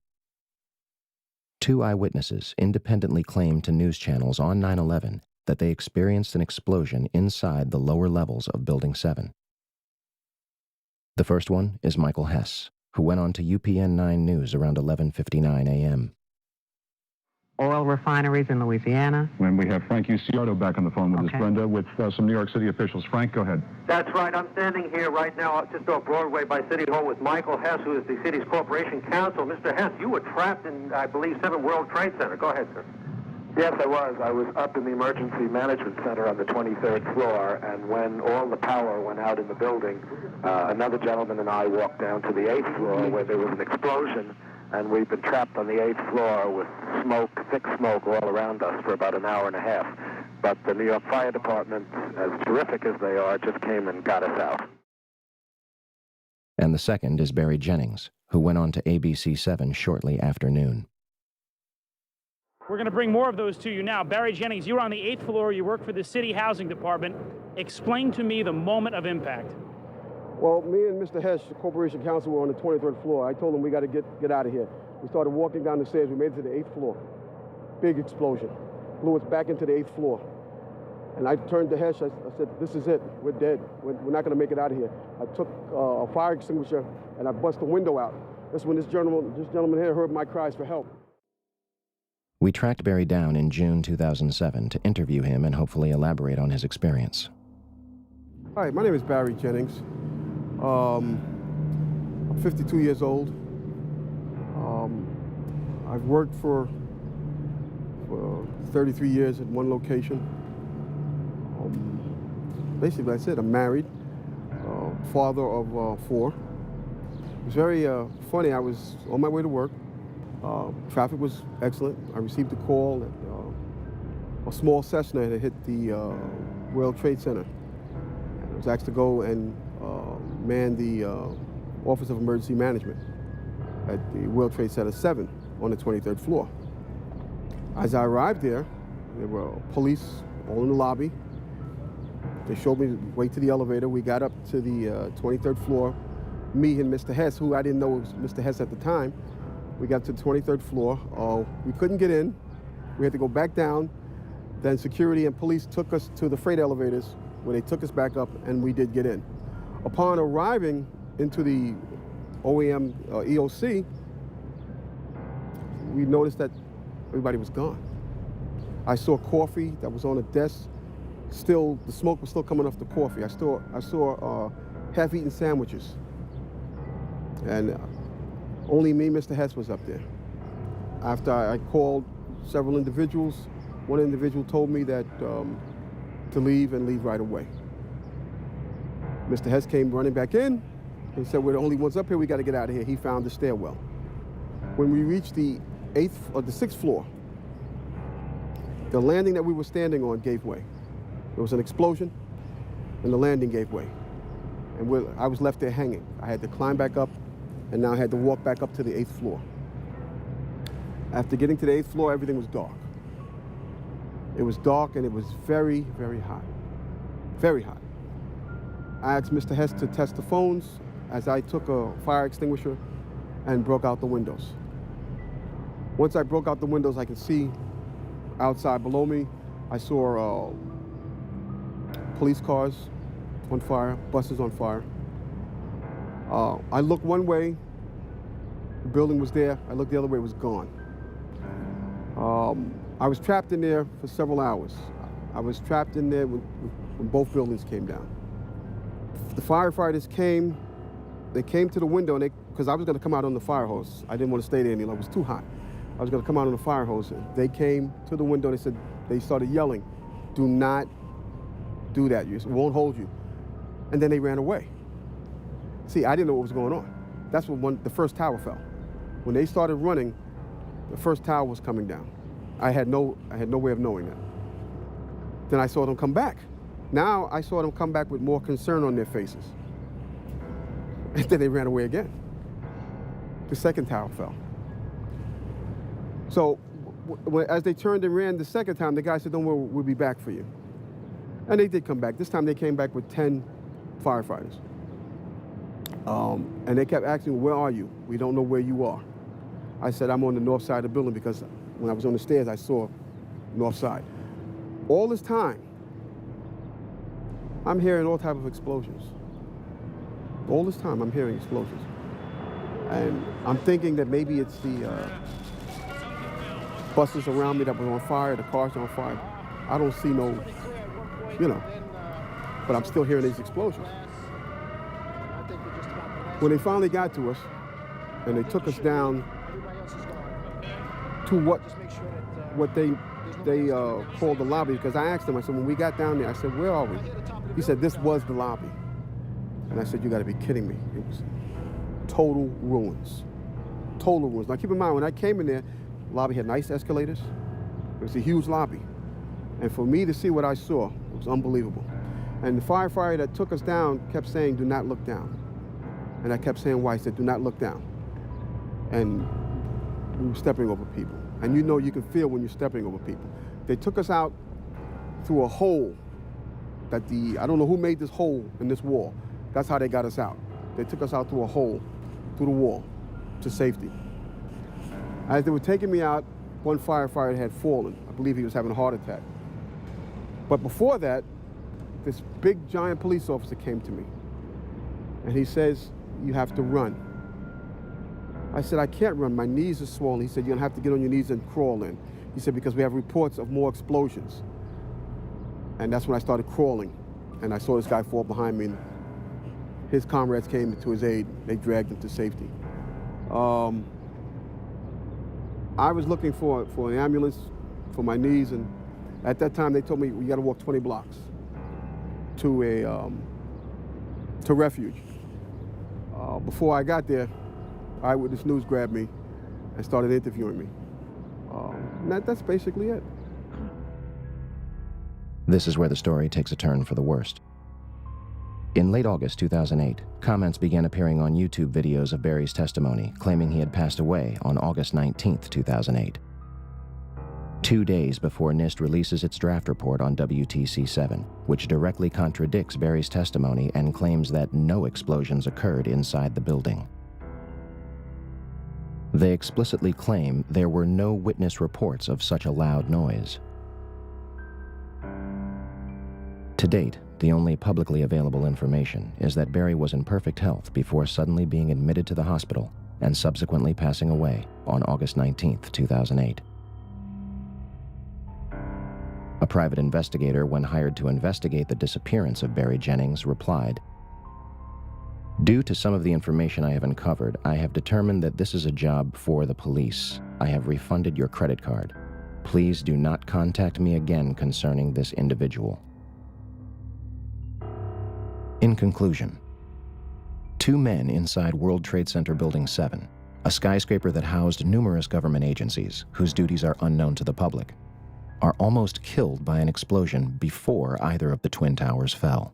2 eyewitnesses independently claimed to news channels on 9/11 that they experienced an explosion inside the lower levels of Building 7. The first one is Michael Hess, who went on to UPN 9 News around 11:59 a.m. Oil refineries in Louisiana. When we have Frank Uciardo back on the phone with us, Brenda, with some New York City officials. Frank, go ahead. That's right. I'm standing here right now just off Broadway by City Hall with Michael Hess, who is the city's corporation counsel. Mr. Hess, you were trapped in, I believe, 7 World Trade Center. Go ahead, sir. Yes, I was. I was up in the emergency management center on the 23rd floor, and when all the power went out in the building, another gentleman and I walked down to the 8th floor where there was an explosion, and we've been trapped on the 8th floor with smoke, thick smoke all around us for about an hour and a half. But the New York Fire Department, as terrific as they are, just came and got us out. And the second is Barry Jennings, who went on to ABC 7 shortly after noon. We're going to bring more of those to you now. Barry Jennings, you were on the 8th floor. You work for the City Housing Department. Explain to me the moment of impact. Well, me and Mr. Hess, the corporation counsel, were on the 23rd floor. I told him we got to get out of here. We started walking down the stairs. We made it to the 8th floor. Big explosion. Blew us back into the 8th floor. And I turned to Hess. I said, this is it. We're dead. We're not going to make it out of here. I took a fire extinguisher and I bust the window out. That's when this gentleman here heard my cries for help. We tracked Barry down in June 2007 to interview him and hopefully elaborate on his experience. Hi, my name is Barry Jennings. I'm 52 years old. I've worked for 33 years at one location. Basically, that's it. I'm married, father of 4. It was very funny. I was on my way to work. Traffic was excellent. I received a call that a small Cessna had hit the World Trade Center. I was asked to go and man the Office of Emergency Management at the World Trade Center 7 on the 23rd floor. As I arrived there were police all in the lobby. They showed me the way to the elevator. We got up to the 23rd floor. Me and Mr. Hess, who I didn't know was Mr. Hess at the time, we got to the 23rd floor. We couldn't get in. We had to go back down. Then security and police took us to the freight elevators where they took us back up, and we did get in. Upon arriving into the OEM EOC, we noticed that everybody was gone. I saw coffee that was on a desk. Still, the smoke was still coming off the coffee. I saw half-eaten sandwiches. And only me, Mr. Hess, was up there. After I called several individuals, one individual told me that to leave and leave right away. Mr. Hess came running back in and said, we're the only ones up here, we got to get out of here. He found the stairwell. When we reached the 6th floor, the landing that we were standing on gave way. There was an explosion and the landing gave way. And I was left there hanging. I had to climb back up, and now I had to walk back up to the 8th floor. After getting to the 8th floor, everything was dark. It was dark and it was very, very hot. Very hot. I asked Mr. Hess to test the phones as I took a fire extinguisher and broke out the windows. Once I broke out the windows, I could see outside below me. I saw police cars on fire, buses on fire. I looked one way, the building was there. I looked the other way, it was gone. I was trapped in there for several hours. I was trapped in there when both buildings came down. The firefighters came, they came to the window, and because I was going to come out on the fire hose. I didn't want to stay there any longer, it was too hot. I was going to come out on the fire hose. They came to the window, and they started yelling, do not do that, it won't hold you. And then they ran away. See, I didn't know what was going on. That's when the first tower fell. When they started running, The first tower was coming down. I had no way of knowing that. Then I saw them come back. Now I saw them come back with more concern on their faces. And then they ran away again. The second tower fell. So as they turned and ran the second time, the guy said, "Don't worry, we'll be back for you." And they did come back. This time they came back with 10 firefighters. And they kept asking, "Where are you? We don't know where you are." I said, "I'm on the north side of the building," because when I was on the stairs, I saw north side. All this time, I'm hearing all type of explosions. All this time, I'm hearing explosions. And I'm thinking that maybe it's the buses around me that were on fire, the cars on fire. I don't see no, but I'm still hearing these explosions. When they finally got to us, and they took us down to what they called the lobby, because I asked them, I said, when we got down there, I said, "Where are we?" He said, "This was the lobby." And I said, "You gotta be kidding me." It was total ruins. Total ruins. Now keep in mind, when I came in there, the lobby had nice escalators. It was a huge lobby. And for me to see what I saw, it was unbelievable. And the firefighter that took us down kept saying, "Do not look down." And I kept saying why. He said, "Do not look down." And we were stepping over people. And you can feel when you're stepping over people. They took us out through a hole that I don't know who made this hole in this wall. That's how they got us out. They took us out through a hole, through the wall, to safety. As they were taking me out, one firefighter had fallen. I believe he was having a heart attack. But before that, this big giant police officer came to me. And he says, "You have to run." I said, "I can't run, my knees are swollen." He said, "You're gonna have to get on your knees and crawl in." He said, "Because we have reports of more explosions." And that's when I started crawling. And I saw this guy fall behind me. And his comrades came to his aid. They dragged him to safety. I was looking for an ambulance for my knees, and at that time they told me, "We gotta walk 20 blocks to refuge." Before I got there, Eyewitness News grabbed me and started interviewing me. And that's basically it. This is where the story takes a turn for the worst. In late August 2008, comments began appearing on YouTube videos of Barry's testimony, claiming he had passed away on August 19, 2008. 2 days before NIST releases its draft report on WTC-7, which directly contradicts Barry's testimony and claims that no explosions occurred inside the building. They explicitly claim there were no witness reports of such a loud noise. To date, the only publicly available information is that Barry was in perfect health before suddenly being admitted to the hospital and subsequently passing away on August 19, 2008. A private investigator, when hired to investigate the disappearance of Barry Jennings, replied, "Due to some of the information I have uncovered, I have determined that this is a job for the police. I have refunded your credit card. Please do not contact me again concerning this individual." In conclusion, 2 men inside World Trade Center Building 7, a skyscraper that housed numerous government agencies whose duties are unknown to the public, are almost killed by an explosion before either of the Twin Towers fell.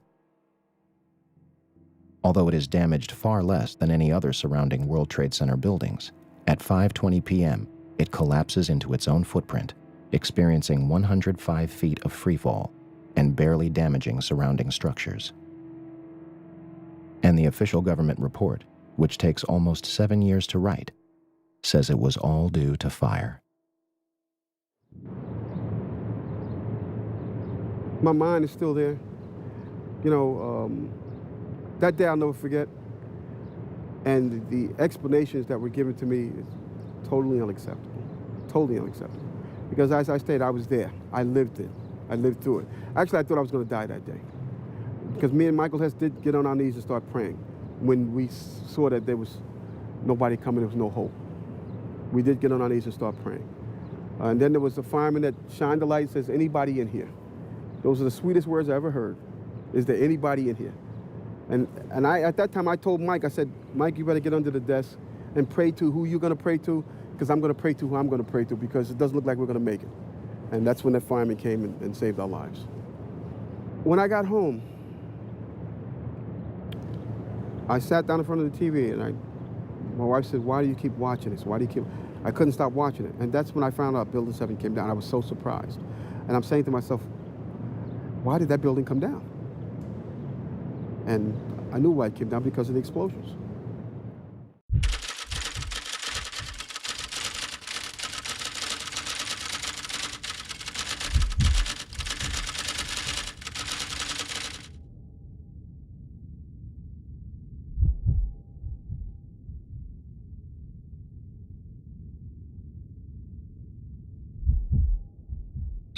Although it is damaged far less than any other surrounding World Trade Center buildings, at 5:20 p.m., it collapses into its own footprint, experiencing 105 feet of freefall and barely damaging surrounding structures. And the official government report, which takes almost 7 years to write, says it was all due to fire. My mind is still there. That day I'll never forget. And the explanations that were given to me is totally unacceptable. Totally unacceptable. Because as I stated, I was there. I lived it. I lived through it. Actually, I thought I was going to die that day. Because me and Michael Hess did get on our knees and start praying when we saw that there was nobody coming, there was no hope. We did get on our knees and start praying. And then there was a fireman that shined the light and says, "Anybody in here?" Those are the sweetest words I ever heard. Is there anybody in here? And I, at that time, I told Mike, I said, "Mike, you better get under the desk and pray to who you're going to pray to, because I'm going to pray to who I'm going to pray to, because it doesn't look like we're going to make it. And that's when that fireman came and saved our lives. When I got home, I sat down in front of the TV, and my wife said, "Why do you keep watching this? Why do you keep?" I couldn't stop watching it. And that's when I found out Building 7 came down. I was so surprised. And I'm saying to myself, why did that building come down? And I knew why it came down, because of the explosions.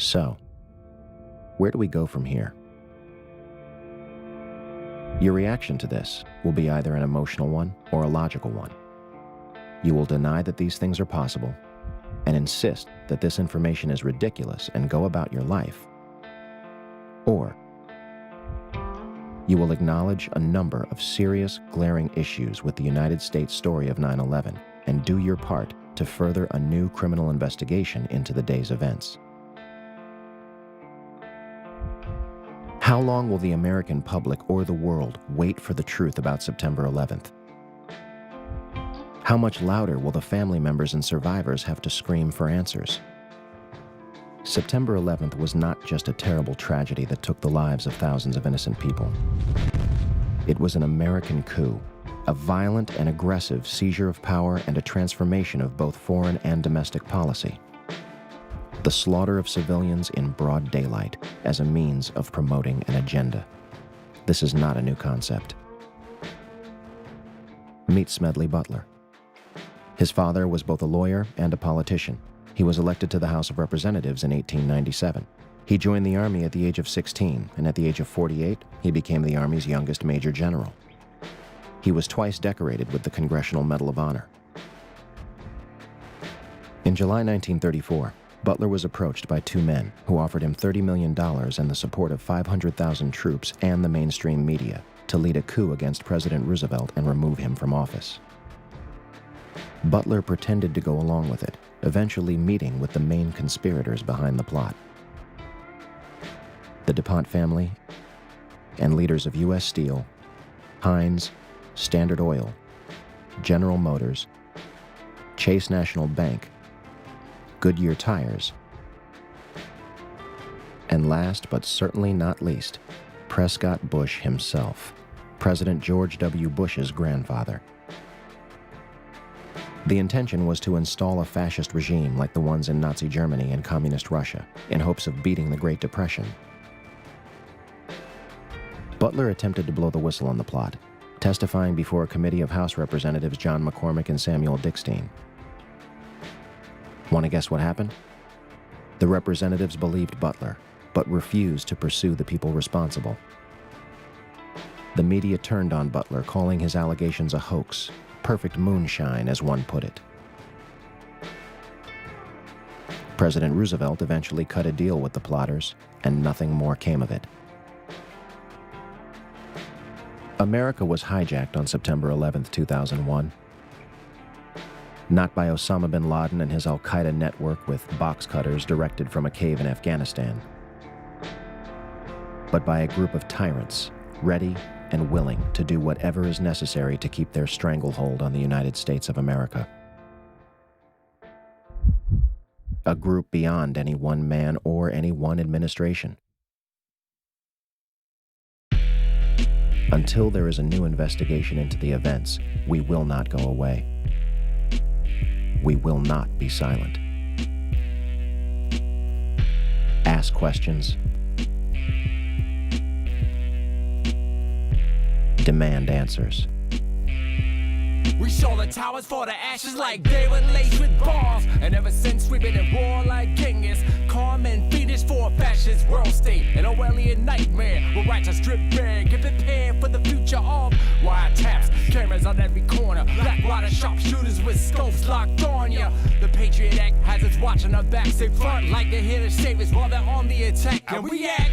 So, where do we go from here? Your reaction to this will be either an emotional one or a logical one. You will deny that these things are possible and insist that this information is ridiculous and go about your life. Or you will acknowledge a number of serious, glaring issues with the United States story of 9/11 and do your part to further a new criminal investigation into the day's events. How long will the American public or the world wait for the truth about September 11th? How much louder will the family members and survivors have to scream for answers? September 11th was not just a terrible tragedy that took the lives of thousands of innocent people. It was an American coup, a violent and aggressive seizure of power and a transformation of both foreign and domestic policy. The slaughter of civilians in broad daylight as a means of promoting an agenda. This is not a new concept. Meet Smedley Butler. His father was both a lawyer and a politician. He was elected to the House of Representatives in 1897. He joined the Army at the age of 16, and at the age of 48, he became the Army's youngest Major General. He was twice decorated with the Congressional Medal of Honor. In July 1934, Butler was approached by two men who offered him $30 million and the support of 500,000 troops and the mainstream media to lead a coup against President Roosevelt and remove him from office. Butler pretended to go along with it, eventually meeting with the main conspirators behind the plot. The DuPont family and leaders of U.S. Steel, Heinz, Standard Oil, General Motors, Chase National Bank, Goodyear Tires, and last but certainly not least, Prescott Bush himself, President George W. Bush's grandfather. The intention was to install a fascist regime like the ones in Nazi Germany and Communist Russia, in hopes of beating the Great Depression. Butler attempted to blow the whistle on the plot, testifying before a committee of House Representatives John McCormick and Samuel Dickstein. Want to guess what happened? The representatives believed Butler, but refused to pursue the people responsible. The media turned on Butler, calling his allegations a hoax, perfect moonshine, as one put it. President Roosevelt eventually cut a deal with the plotters, and nothing more came of it. America was hijacked on September 11, 2001. Not by Osama bin Laden and his al-Qaeda network with box cutters directed from a cave in Afghanistan, but by a group of tyrants, ready and willing to do whatever is necessary to keep their stranglehold on the United States of America. A group beyond any one man or any one administration. Until there is a new investigation into the events, we will not go away. We will not be silent. Ask questions. Demand answers. We show the towers for the ashes like they were laced with bombs. And ever since we've been at war like Genghis, calm and fiendish for a fascist world state. An Orwellian nightmare will write a strip bare. Get prepared for the future of wiretaps. Cameras on every corner. Blackwater sharpshooters with scopes locked on ya. The Patriot Act has us watching our backs. They front like they're here to save us while they're on the attack. And we act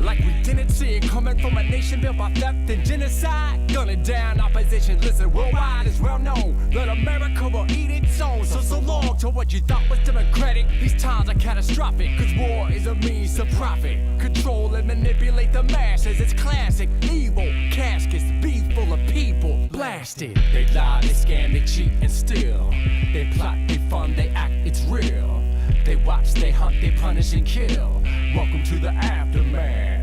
like we didn't see it coming from a nation built by theft and genocide. Gunning down opposition, listen, worldwide is well known that America will eat its own. So long to what you thought was democratic. These times are catastrophic, cause war is a means to profit. Control and manipulate the masses, it's classic. Evil caskets, be full of people blasted. They lie, they scam, they cheat and steal. They plot, they fund, they act, it's real. They watch, they hunt, they punish and kill. Welcome to the aftermath.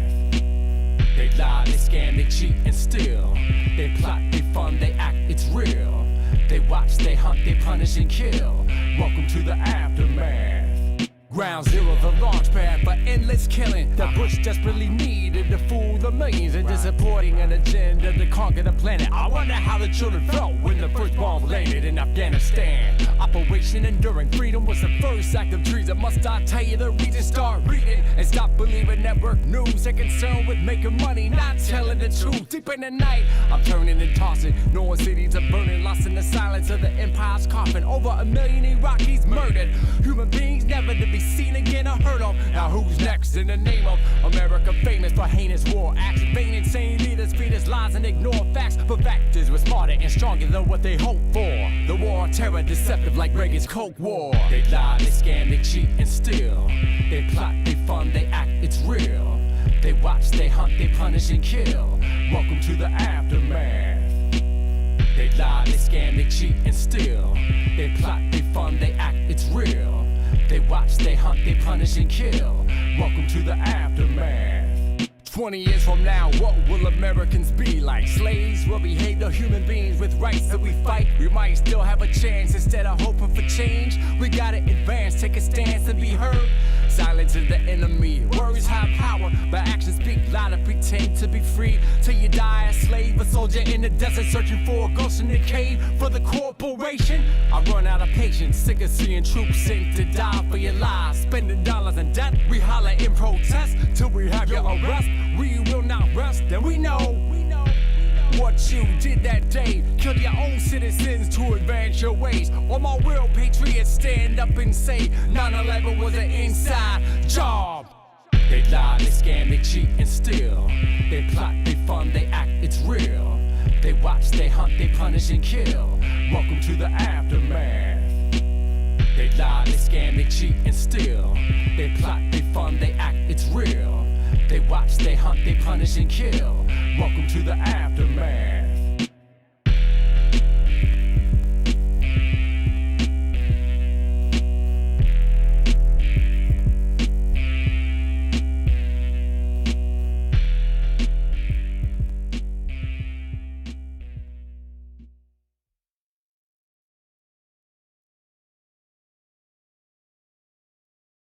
They lie, they scam, they cheat and steal. They plot, they fund, they act, it's real. They watch, they hunt, they punish and kill. Welcome to the aftermath. Ground zero, the launch pad for endless killing. The Bush desperately needed to fool the millions and supporting an agenda to conquer the planet. I wonder how the children felt when the first bomb landed in Afghanistan. Operation Enduring Freedom was the first act of treason. Must I tell you the reason? Start reading and stop believing network news. They're concerned with making money, not telling the truth. Deep in the night, I'm turning and tossing. Knowing cities are burning, lost in the silence of the empire's coffin. Over 1 million Iraqis murdered. Human beings never to be seen again or heard of. Now who's next in the name of America, famous for heinous war acts? Vain, insane leaders feed us lies and ignore facts. But factors were smarter and stronger than what they hoped for. The war on terror, deceptive like Reagan's Coke War. They lie, they scam, they cheat and steal. They plot, they fund, they act, it's real. They watch, they hunt, they punish and kill. Welcome to the aftermath. They lie, they scam, they cheat and steal. They plot, they fund, they act, it's real. They watch, they hunt, they punish and kill. Welcome to the aftermath. 20 years from now, what will Americans be like? Slaves will behave to human beings with rights that we fight. We might still have a chance instead of hoping for change. We gotta advance, take a stance and be heard. Silence is the enemy. Words have power, but actions speak louder. Pretend to be free till you die a slave. A soldier in the desert searching for a ghost in the cave. For the corporation, I run out of patience. Sick of seeing troops sent to die for your lives. Spending dollars in debt, we holler in protest till we have your arrest. We will not rest, and we know what you did that day. Killed your own citizens to advance your ways. All my real patriots stand up and say 9/11 was an inside job. They lie, they scam, they cheat and steal. They plot, they fund, they act, it's real. They watch, they hunt, they punish and kill. Welcome to the aftermath. They lie, they scam, they cheat and steal. They plot, they fund, they act, it's real. They watch, they hunt, they punish and kill. Welcome to the aftermath.